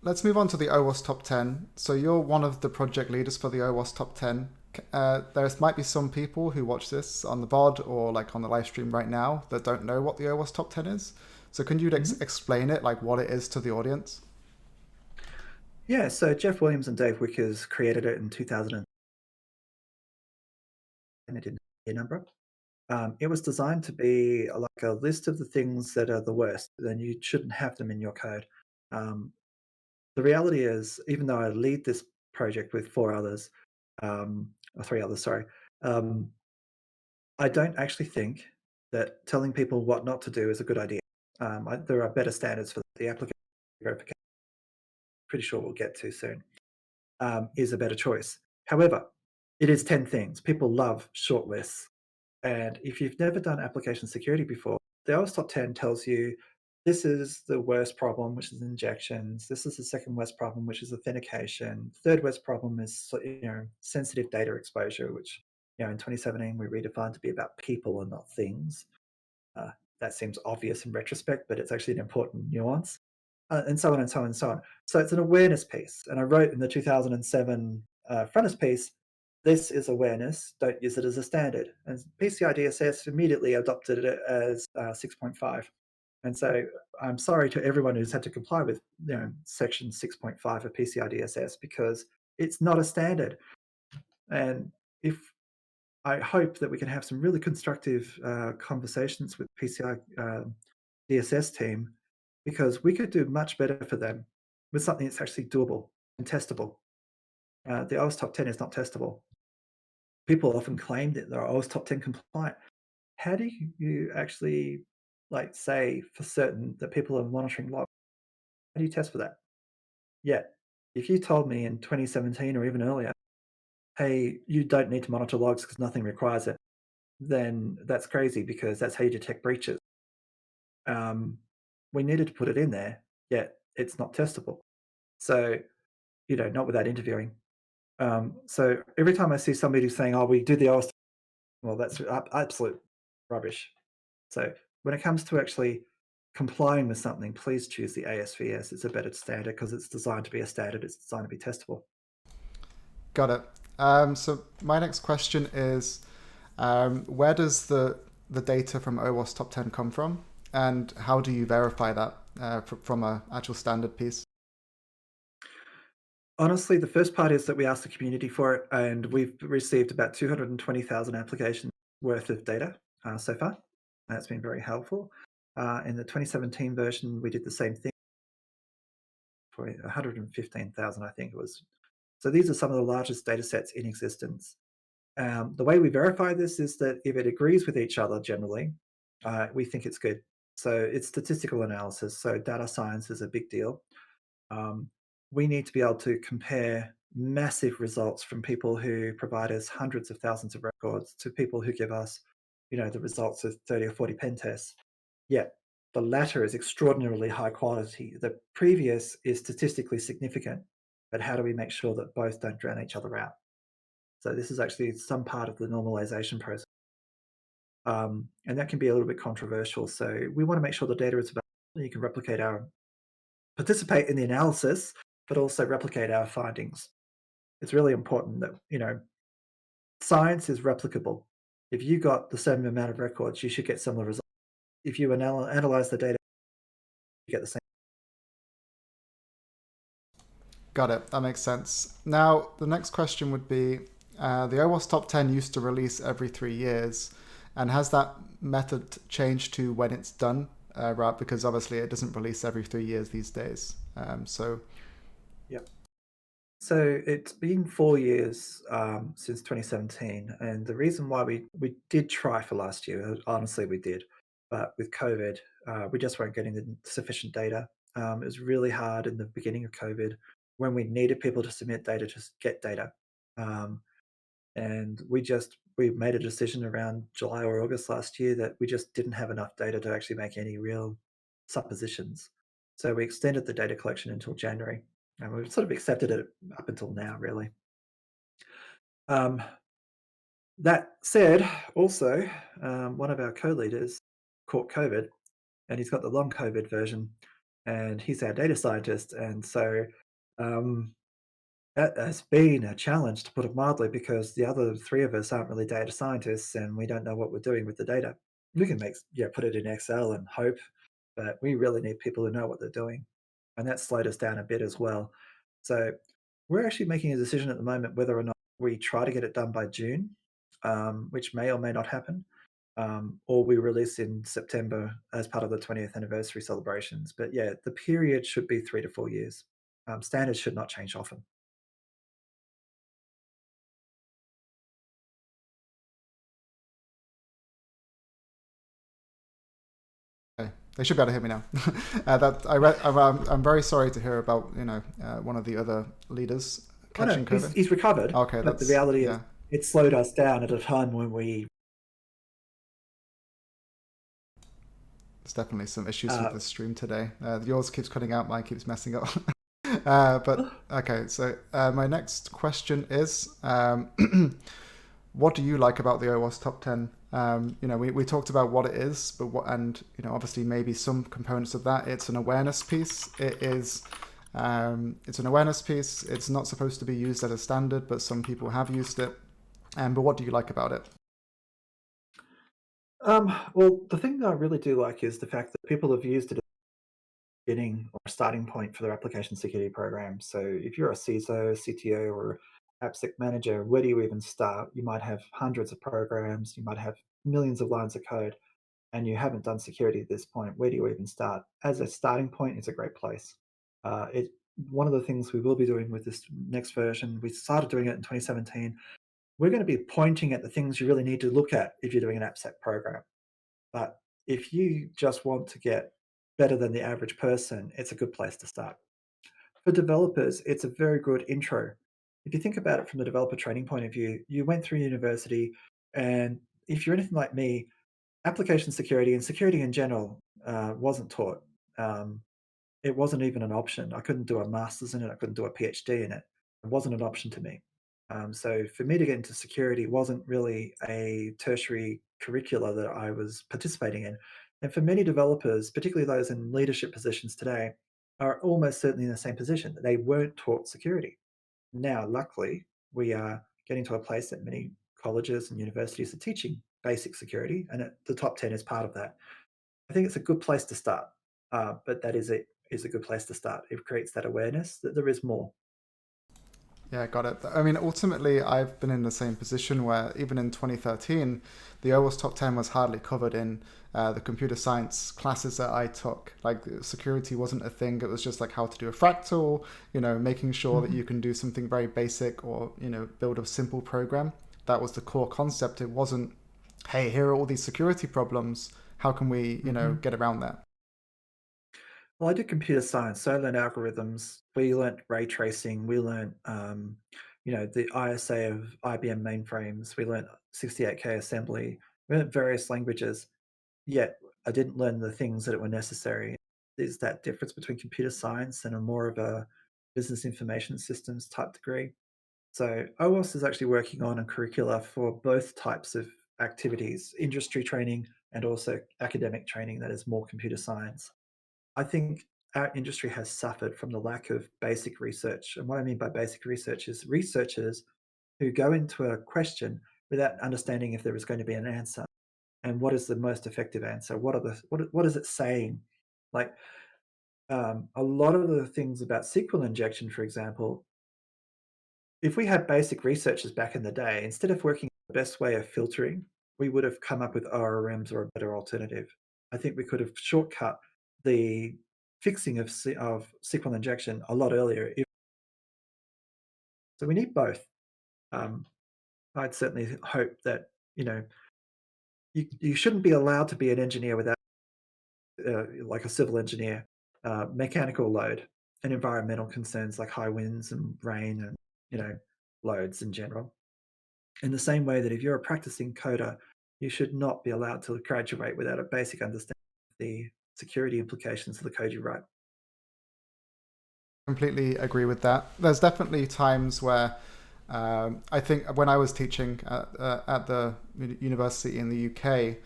let's move on to the OWASP Top 10. So you're one of the project leaders for the OWASP Top 10. There might be some people who watch this on the VOD or like on the live stream right now that don't know what the OWASP Top 10 is. So can you explain it, like what it is to the audience? Yeah, so Jeff Williams and Dave Wickers created it in 2000 and it didn't have a number. It was designed to be like a list of the things that are the worst, then you shouldn't have them in your code. The reality is, even though I lead this project with 4 others, or 3 others, sorry, um, I don't actually think that telling people what not to do is a good idea. There are better standards for the application verification. Pretty sure we'll get to soon. Is a better choice. However, it is 10 things. People love short lists. And if you've never done application security before, the OWASP top 10 tells you this is the worst problem, which is injections. This is the second worst problem, which is authentication. Third worst problem is sensitive data exposure, which in 2017 we redefined to be about people and not things. Uh, that seems obvious in retrospect, but it's actually an important nuance. And so on and so on and so on. So it's an awareness piece. And I wrote in the 2007 frontispiece, this is awareness, don't use it as a standard. And PCI DSS immediately adopted it as 6.5. And so I'm sorry to everyone who's had to comply with section 6.5 of PCI DSS because it's not a standard. And if I hope that we can have some really constructive conversations with PCI DSS team because we could do much better for them with something that's actually doable and testable. The OWASP top 10 is not testable. People often claim that they're OWASP top 10 compliant. How do you actually say for certain that people are monitoring logs? How do you test for that? Yeah. If you told me in 2017 or even earlier, hey, you don't need to monitor logs because nothing requires it, then that's crazy because that's how you detect breaches. We needed to put it in there, yet it's not testable. So, not without interviewing. So every time I see somebody saying, "Oh, we did the OS," well, that's absolute rubbish. So when it comes to actually complying with something, please choose the ASVS. It's a better standard because it's designed to be a standard. It's designed to be testable. Got it. So my next question is, where does the data from OWASP top 10 come from, and how do you verify that from an actual standard piece? Honestly, the first part is that we asked the community for it, and we've received about 220,000 applications worth of data so far. That's been very helpful. In the 2017 version, we did the same thing for 115,000, I think it was. So these are some of the largest data sets in existence. The way we verify this is that if it agrees with each other generally, we think it's good. So it's statistical analysis. So data science is a big deal. We need to be able to compare massive results from people who provide us hundreds of thousands of records to people who give us, the results of 30 or 40 pen tests. Yeah, the latter is extraordinarily high quality. The previous is statistically significant, but how do we make sure that both don't drown each other out? So this is actually some part of the normalization process. And that can be a little bit controversial. So we want to make sure the data is available. You can participate in the analysis, but also replicate our findings. It's really important that, science is replicable. If you got the same amount of records, you should get similar results. If you analyze the data, you get the same. Got it. That makes sense. Now, the next question would be, the OWASP top 10 used to release every 3 years, and has that method changed to when it's done? Right, because obviously it doesn't release every 3 years these days. Yep. So it's been 4 years since 2017, and the reason why we did try for last year, honestly, we did, but with COVID, we just weren't getting the sufficient data. It was really hard in the beginning of COVID when we needed people to submit data to get data, and we made a decision around July or August last year that we just didn't have enough data to actually make any real suppositions. So we extended the data collection until January, and we've sort of accepted it up until now, really. That said, also, one of our co-leaders caught COVID, and he's got the long COVID version, and he's our data scientist, and so um, that has been a challenge, to put it mildly, because the other three of us aren't really data scientists, and we don't know what we're doing with the data. We can put it in Excel and hope, but we really need people who know what they're doing, and that slowed us down a bit as well. So we're actually making a decision at the moment whether or not we try to get it done by June, which may or may not happen, or we release in September as part of the 20th anniversary celebrations. But yeah, the period should be 3 to 4 years. Standards should not change often. They should be able to hear me now. I'm very sorry to hear about one of the other leaders Oh no, catching COVID. he's recovered. Okay, But the that's reality is, yeah. it slowed us down at a time when we. There's definitely some issues with the stream today. Yours keeps cutting out, mine keeps messing up. But okay, so my next question is, what do you like about the OWASP top 10? We talked about what it is, but obviously maybe some components of that. It's an awareness piece. It's an awareness piece. It's not supposed to be used as a standard, but some people have used it. But what do you like about it? Well, the thing that I really do like is the fact that people have used it as a beginning or a starting point for their application security program. So if you're a CISO, CTO, or AppSec manager, where do you even start? You might have hundreds of programs, you might have millions of lines of code, and you haven't done security at this point. Where do you even start? As a starting point, it's a great place. One of the things we will be doing with this next version, we started doing it in 2017. We're going to be pointing at the things you really need to look at if you're doing an AppSec program. But if you just want to get better than the average person, it's a good place to start. For developers, it's a very good intro. If you think about it from the developer training point of view, you went through university, and if you're anything like me, application security and security in general wasn't taught. It wasn't even an option. I couldn't do a master's in it. I couldn't do a PhD in it. It wasn't an option to me. So for me to get into security wasn't really a tertiary curricula that I was participating in. And for many developers, particularly those in leadership positions today, are almost certainly in the same position. They weren't taught security. Now, luckily, we are getting to a place that many colleges and universities are teaching basic security, and the top 10 is part of that. I think it's a good place to start, but that is a good place to start. It creates that awareness that there is more. Yeah, got it. I mean, ultimately, I've been in the same position where even in 2013, the OWASP top 10 was hardly covered in the computer science classes that I took. Like, security wasn't a thing. It was just like how to do a fractal, making sure that you can do something very basic or, build a simple program. That was the core concept. It wasn't, hey, here are all these security problems. How can we, get around that? Well, I did computer science, so I learned algorithms. We learned ray tracing. We learned, the ISA of IBM mainframes. We learned 68K assembly. We learned various languages. Yet I didn't learn the things that were necessary. There's that difference between computer science and a more of a business information systems type degree. So OWASP is actually working on a curricula for both types of activities, industry training and also academic training that is more computer science. I think our industry has suffered from the lack of basic research. And what I mean by basic research is researchers who go into a question without understanding if there is going to be an answer and what is the most effective answer. What is it saying? Like a lot of the things about SQL injection, for example, if we had basic researchers back in the day, instead of working the best way of filtering, we would have come up with ORMs or a better alternative. I think we could have shortcut the fixing of SQL injection a lot earlier. So we need both. I'd certainly hope that you shouldn't be allowed to be an engineer without like a civil engineer, mechanical load and environmental concerns like high winds and rain and loads in general. In the same way that if you're a practicing coder, you should not be allowed to graduate without a basic understanding of the security implications of the code you write. Completely agree with that. There's definitely times where I think when I was teaching at the university in the UK,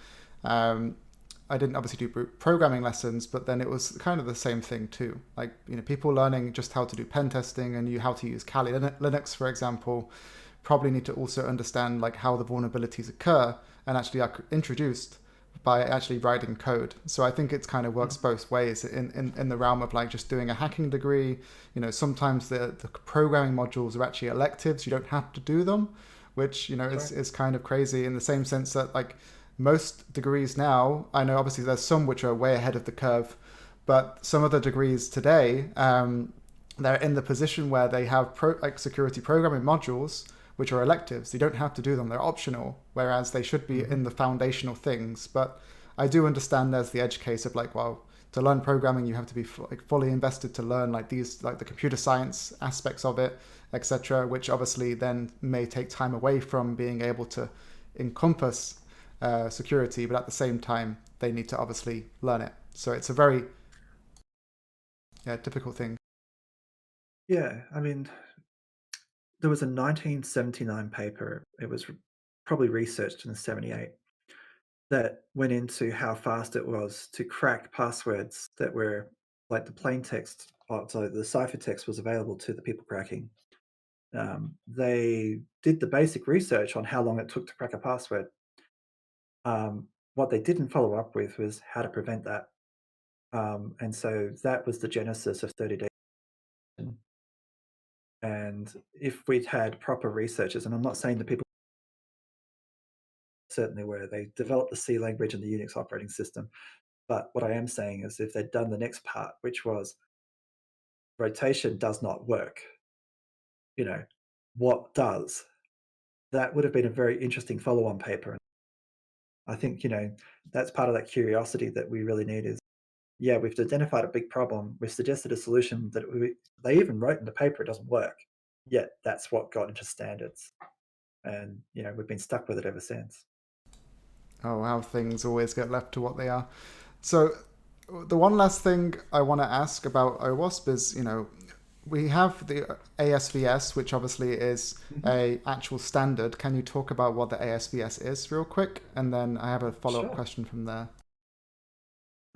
I didn't obviously do programming lessons, but then it was kind of the same thing too. Like, people learning just how to do pen testing and how to use Kali Linux, for example, probably need to also understand like how the vulnerabilities occur and actually are introduced by actually writing code. So I think it kind of works both ways in the realm of like just doing a hacking degree. Sometimes the programming modules are actually electives. You don't have to do them, which, is kind of crazy in the same sense that like most degrees now, I know obviously there's some which are way ahead of the curve, but some of the degrees today, they're in the position where they have security programming modules which are electives. You don't have to do them, they're optional, whereas they should be in the foundational things. But I do understand there's the edge case of like, well, to learn programming, you have to be like fully invested to learn like these like the computer science aspects of it, etc., which obviously then may take time away from being able to encompass security, but at the same time, they need to obviously learn it. So it's a very difficult thing. Yeah, I mean, there was a 1979 paper. It was probably researched in the 78 that went into how fast it was to crack passwords that were like the plain text, so the ciphertext was available to the people cracking. They did the basic research on how long it took to crack a password. What they didn't follow up with was how to prevent that. And so that was the genesis of 30 days. And if we'd had proper researchers, and I'm not saying the people certainly were, they developed the C language and the Unix operating system. But what I am saying is if they'd done the next part, which was rotation does not work, you know, what does? That would have been a very interesting follow-on paper. And I think, that's part of that curiosity that we really need is, yeah, we've identified a big problem. We've suggested a solution that they even wrote in the paper it doesn't work. Yet that's what got into standards. And, we've been stuck with it ever since. Oh, how things always get left to what they are. So the one last thing I want to ask about OWASP is, we have the ASVS, which obviously is Mhm. a actual standard. Can you talk about what the ASVS is real quick? And then I have a follow-up Sure. question from there.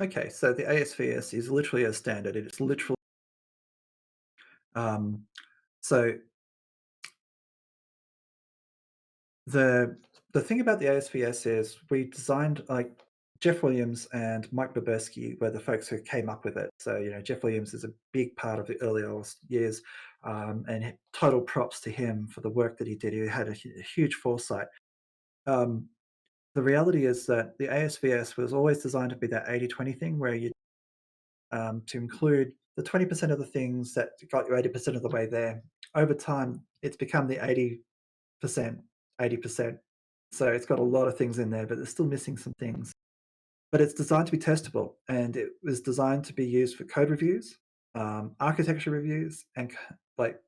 Okay, so the ASVS is literally a standard. It is literally um, so the the thing about the ASVS is we designed like Jeff Williams and Mike Boberski were the folks who came up with it. So Jeff Williams is a big part of the early OWASP years, and total props to him for the work that he did. He had a huge foresight. Um, the reality is that the ASVS was always designed to be that 80-20 thing where you to include the 20% of the things that got you 80% of the way there. Over time, it's become the 80%, 80%. So it's got a lot of things in there, but it's still missing some things. But it's designed to be testable, and it was designed to be used for code reviews, architecture reviews, and like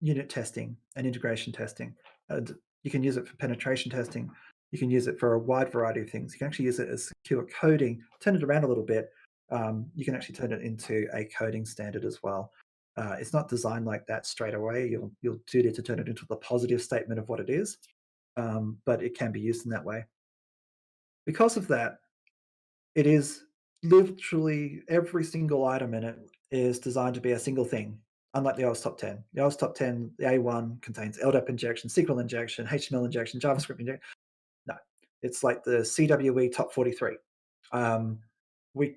unit testing and integration testing. And you can use it for penetration testing. You can use it for a wide variety of things. You can actually use it as secure coding. Turn it around a little bit. You can actually turn it into a coding standard as well. It's not designed like that straight away. You'll do need to turn it into the positive statement of what it is, but it can be used in that way. Because of that, it is literally every single item in it is designed to be a single thing, unlike the OWASP top 10. The OWASP top 10, the A1 contains LDAP injection, SQL injection, HTML injection, JavaScript injection. No, it's like the CWE top 43. We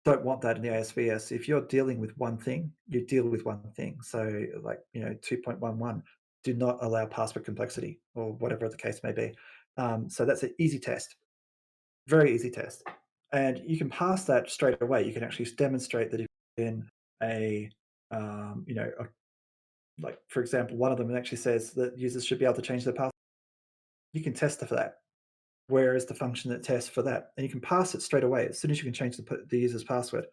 don't want that in the ASVS. If you're dealing with one thing, you deal with one thing. So, like, 2.11, do not allow password complexity or whatever the case may be. So that's an easy test, very easy test. And you can pass that straight away. You can actually demonstrate that if in a, like, for example, one of them actually says that users should be able to change their password. You can test for that. Where is the function that tests for that? And you can pass it straight away. As soon as you can change the user's password,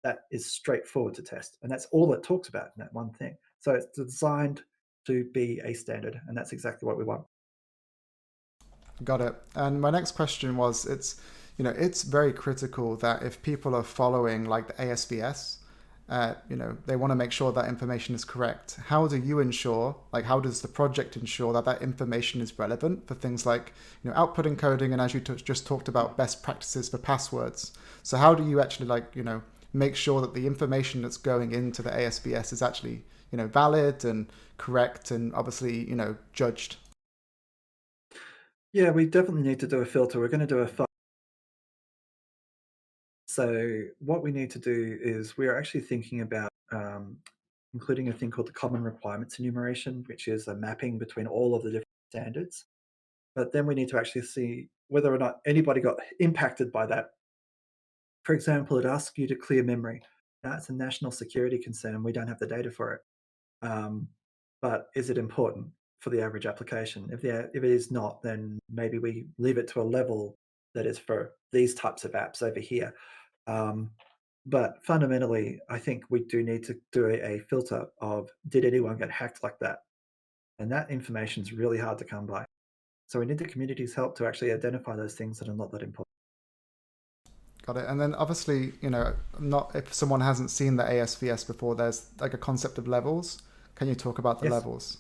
that is straightforward to test. And that's all it talks about in that one thing. So it's designed to be a standard, and that's exactly what we want. Got it. And my next question was, it's very critical that if people are following like the ASVS, they want to make sure that information is correct. How do you ensure, like, how does the project ensure that that information is relevant for things like, output encoding and as you just talked about, best practices for passwords? So how do you actually like, make sure that the information that's going into the ASVS is actually, valid and correct and obviously, judged? Yeah, we definitely need to do a filter. We're going to do a So what we need to do is we are actually thinking about including a thing called the common requirements enumeration, which is a mapping between all of the different standards. But then we need to actually see whether or not anybody got impacted by that. For example, it asks you to clear memory. Now, it's a national security concern. We don't have the data for it. But is it important for the average application? If it is not, then maybe we leave it to a level that is for these types of apps over here. Um, but fundamentally, I think we do need to do a filter of did anyone get hacked like that? And that information is really hard to come by. So we need the community's help to actually identify those things that are not that important. Got it. And then obviously, not if someone hasn't seen the ASVS before, there's like a concept of levels. Can you talk about the Yes. levels?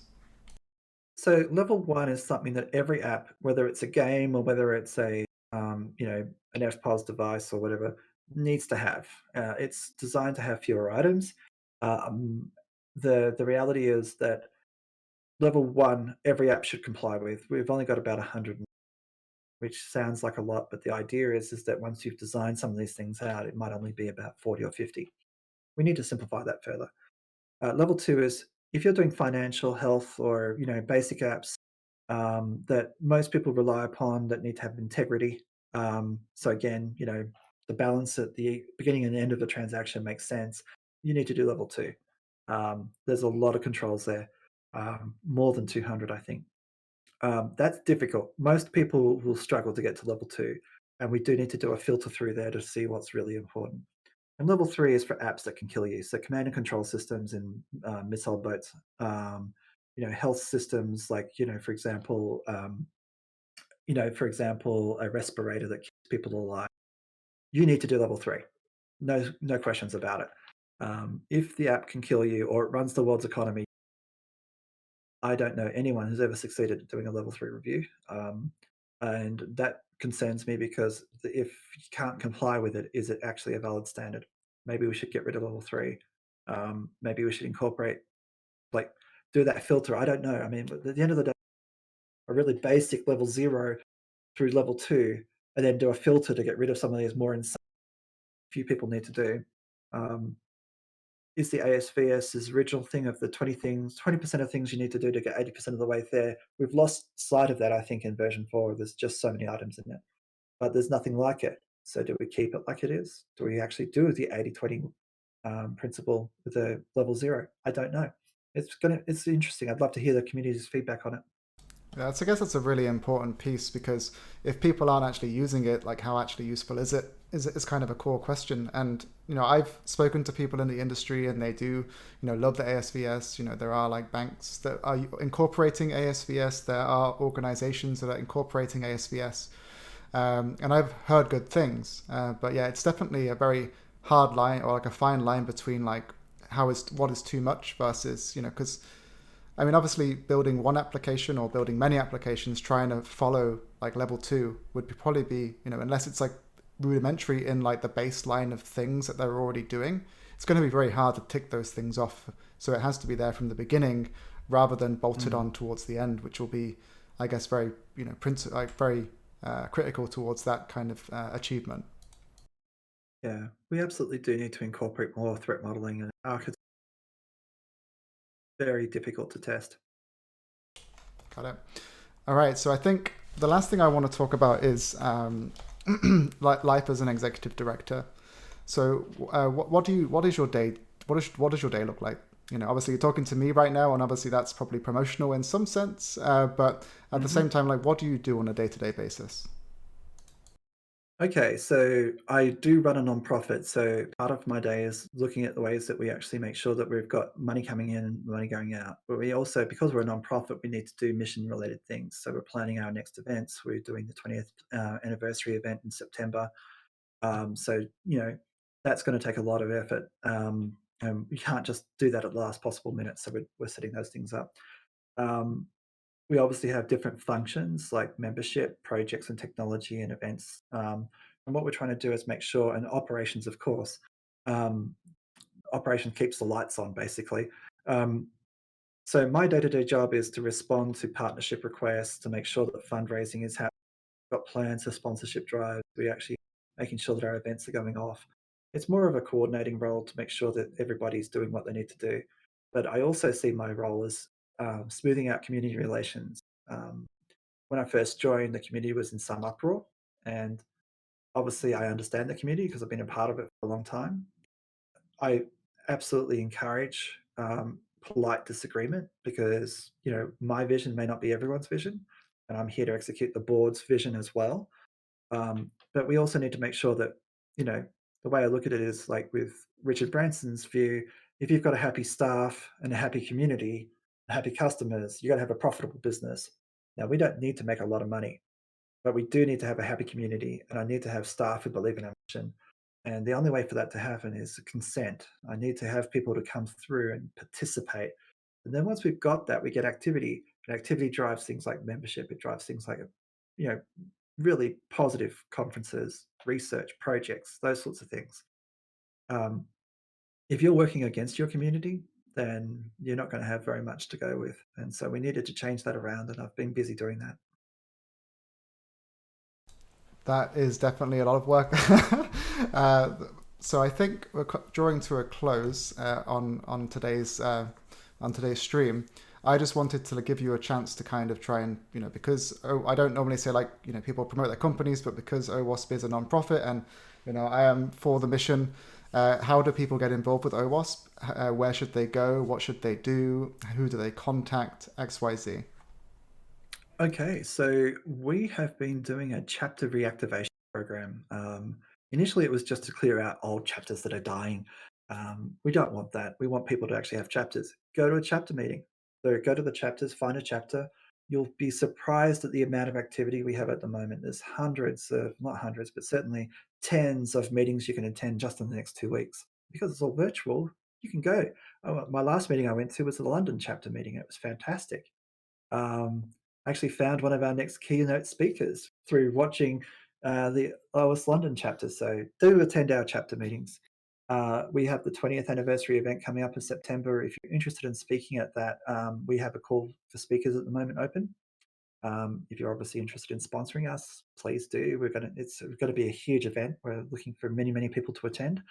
So level one is something that every app, whether it's a game or whether it's an FPOS device or whatever, needs to have. It's designed to have fewer items. Um, the reality is that level one, every app should comply with. We've only got about 100, which sounds like a lot, but the idea is that once you've designed some of these things out, it might only be about 40 or 50. We need to simplify that further. Level two is if you're doing financial, health, or basic apps that most people rely upon that need to have integrity. So again, the balance at the beginning and end of the transaction makes sense. You need to do level two. There's a lot of controls there, more than 200, I think. That's difficult. Most people will struggle to get to level two, and we do need to do a filter through there to see what's really important. And level three is for apps that can kill you. So command and control systems in missile boats, health systems like, for example, a respirator that keeps people alive. You need to do level three. No questions about it. If the app can kill you or it runs the world's economy, I don't know anyone who's ever succeeded at doing a level three review. And that concerns me because if you can't comply with it, is it actually a valid standard? Maybe we should get rid of level three. Maybe we should incorporate, like, do that filter. I don't know. I mean, at the end of the day, a really basic level zero through level two, and then do a filter to get rid of some of these more insane few people need to do. Um, is the ASVS's original thing of the 20 things, 20% of things you need to do to get 80% of the way there. We've lost sight of that, I think, in version 4. There's just so many items in it, but there's nothing like it. So do we keep it like it is? Do we actually do the 80/20 principle with a level zero? I don't know. It's interesting. I'd love to hear the community's feedback on it. Yeah, so I guess that's a really important piece because if people aren't actually using it, like how actually useful is it? Is kind of a core question. And I've spoken to people in the industry, and they do love the ASVS. There are like banks that are incorporating ASVS. There are organizations that are incorporating ASVS, and I've heard good things. But yeah, it's definitely a very hard line or like a fine line between like what is too much versus because I mean, obviously, building one application or building many applications trying to follow like level two would probably be, unless it's like rudimentary in like the baseline of things that they're already doing, it's going to be very hard to tick those things off. So it has to be there from the beginning rather than bolted on towards the end, which will be, I guess, very, very critical towards that kind of achievement. Yeah, we absolutely do need to incorporate more threat modeling, and architecture very difficult to test. Got it. All right. So I think the last thing I want to talk about is life as an executive director. So what is your day? What does your day look like? Obviously you're talking to me right now, and obviously that's probably promotional in some sense. But at the same time, like, what do you do on a day-to-day basis? Okay, so I do run a nonprofit. So part of my day is looking at the ways that we actually make sure that we've got money coming in and money going out. But we also, because we're a nonprofit, we need to do mission related things. So we're planning our next events. We're doing the 20th anniversary event in September. So, that's going to take a lot of effort. And we can't just do that at the last possible minute. So we're setting those things up. Um, we obviously have different functions like membership, projects and technology and events. And what we're trying to do is make sure, and operations, of course, um, operation keeps the lights on basically. Um, so my day-to-day job is to respond to partnership requests, to make sure that fundraising is happening, got plans for sponsorship drives. We actually making sure that our events are going off. It's more of a coordinating role to make sure that everybody's doing what they need to do. But I also see my role as smoothing out community relations. Um, when I first joined, the community was in some uproar, and obviously I understand the community because I've been a part of it for a long time. I absolutely encourage polite disagreement because my vision may not be everyone's vision, and I'm here to execute the board's vision as well. But we also need to make sure that, the way I look at it is like with Richard Branson's view, if you've got a happy staff and a happy community, happy customers, you got to have a profitable business. Now, we don't need to make a lot of money, but we do need to have a happy community, and I need to have staff who believe in our mission. And the only way for that to happen is consent. I need to have people to come through and participate. And then once we've got that, we get activity. And activity drives things like membership. It drives things like, you know, really positive conferences, research, projects, those sorts of things. Um, if you're working against your community, then you're not going to have very much to go with. And so we needed to change that around, and I've been busy doing that. That is definitely a lot of work. So I think we're drawing to a close on today's stream. I just wanted to give you a chance to kind of try and, because I don't normally say people promote their companies, but because OWASP is a nonprofit and, I am for the mission. How do people get involved with OWASP? Where should they go? What should they do? Who do they contact? XYZ. Okay, so we have been doing a chapter reactivation program. Initially, it was just to clear out old chapters that are dying. We don't want that. We want people to actually have chapters. Go to a chapter meeting. So go to the chapters, find a chapter. You'll be surprised at the amount of activity we have at the moment. There's not hundreds, but certainly tens of meetings you can attend just in the next 2 weeks. Because it's all virtual, you can go. My last meeting I went to was the London chapter meeting. It was fantastic. I actually found one of our next keynote speakers through watching the OWASP London chapter. So do attend our chapter meetings. We have the 20th anniversary event coming up in September. If you're interested in speaking at that, we have a call for speakers at the moment open. If you're obviously interested in sponsoring us, please do. It's going to be a huge event. We're looking for many, many people to attend.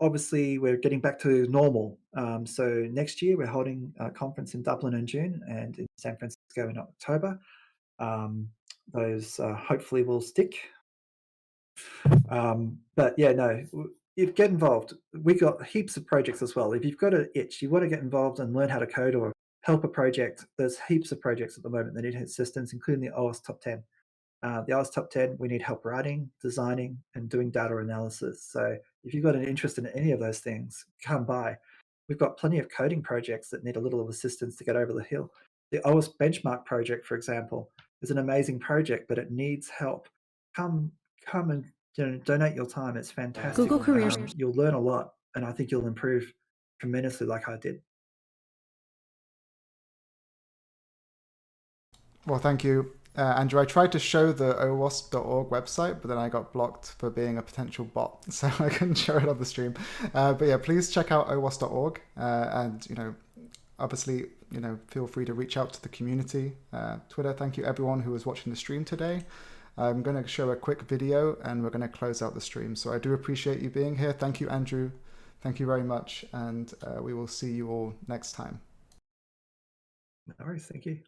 Obviously, we're getting back to normal. So next year, we're holding a conference in Dublin in June and in San Francisco in October. Those hopefully will stick. But yeah, no, you get involved. We got heaps of projects as well. If you've got an itch, you want to get involved and learn how to code or help a project, there's heaps of projects at the moment that need assistance, including the OWASP Top 10. The OWASP Top 10, we need help writing, designing, and doing data analysis. So if you've got an interest in any of those things, come by. We've got plenty of coding projects that need a little assistance to get over the hill. The OWASP Benchmark project, for example, is an amazing project, but it needs help. Come and donate your time. It's fantastic. Google Careers. You'll learn a lot, and I think you'll improve tremendously like I did. Well, thank you, Andrew. I tried to show the OWASP.org website, but then I got blocked for being a potential bot, so I couldn't show it on the stream. But yeah, please check out OWASP.org, and obviously, feel free to reach out to the community. Twitter. Thank you, everyone who was watching the stream today. I'm going to show a quick video, and we're going to close out the stream. So I do appreciate you being here. Thank you, Andrew. Thank you very much, and we will see you all next time. No worries. Thank you.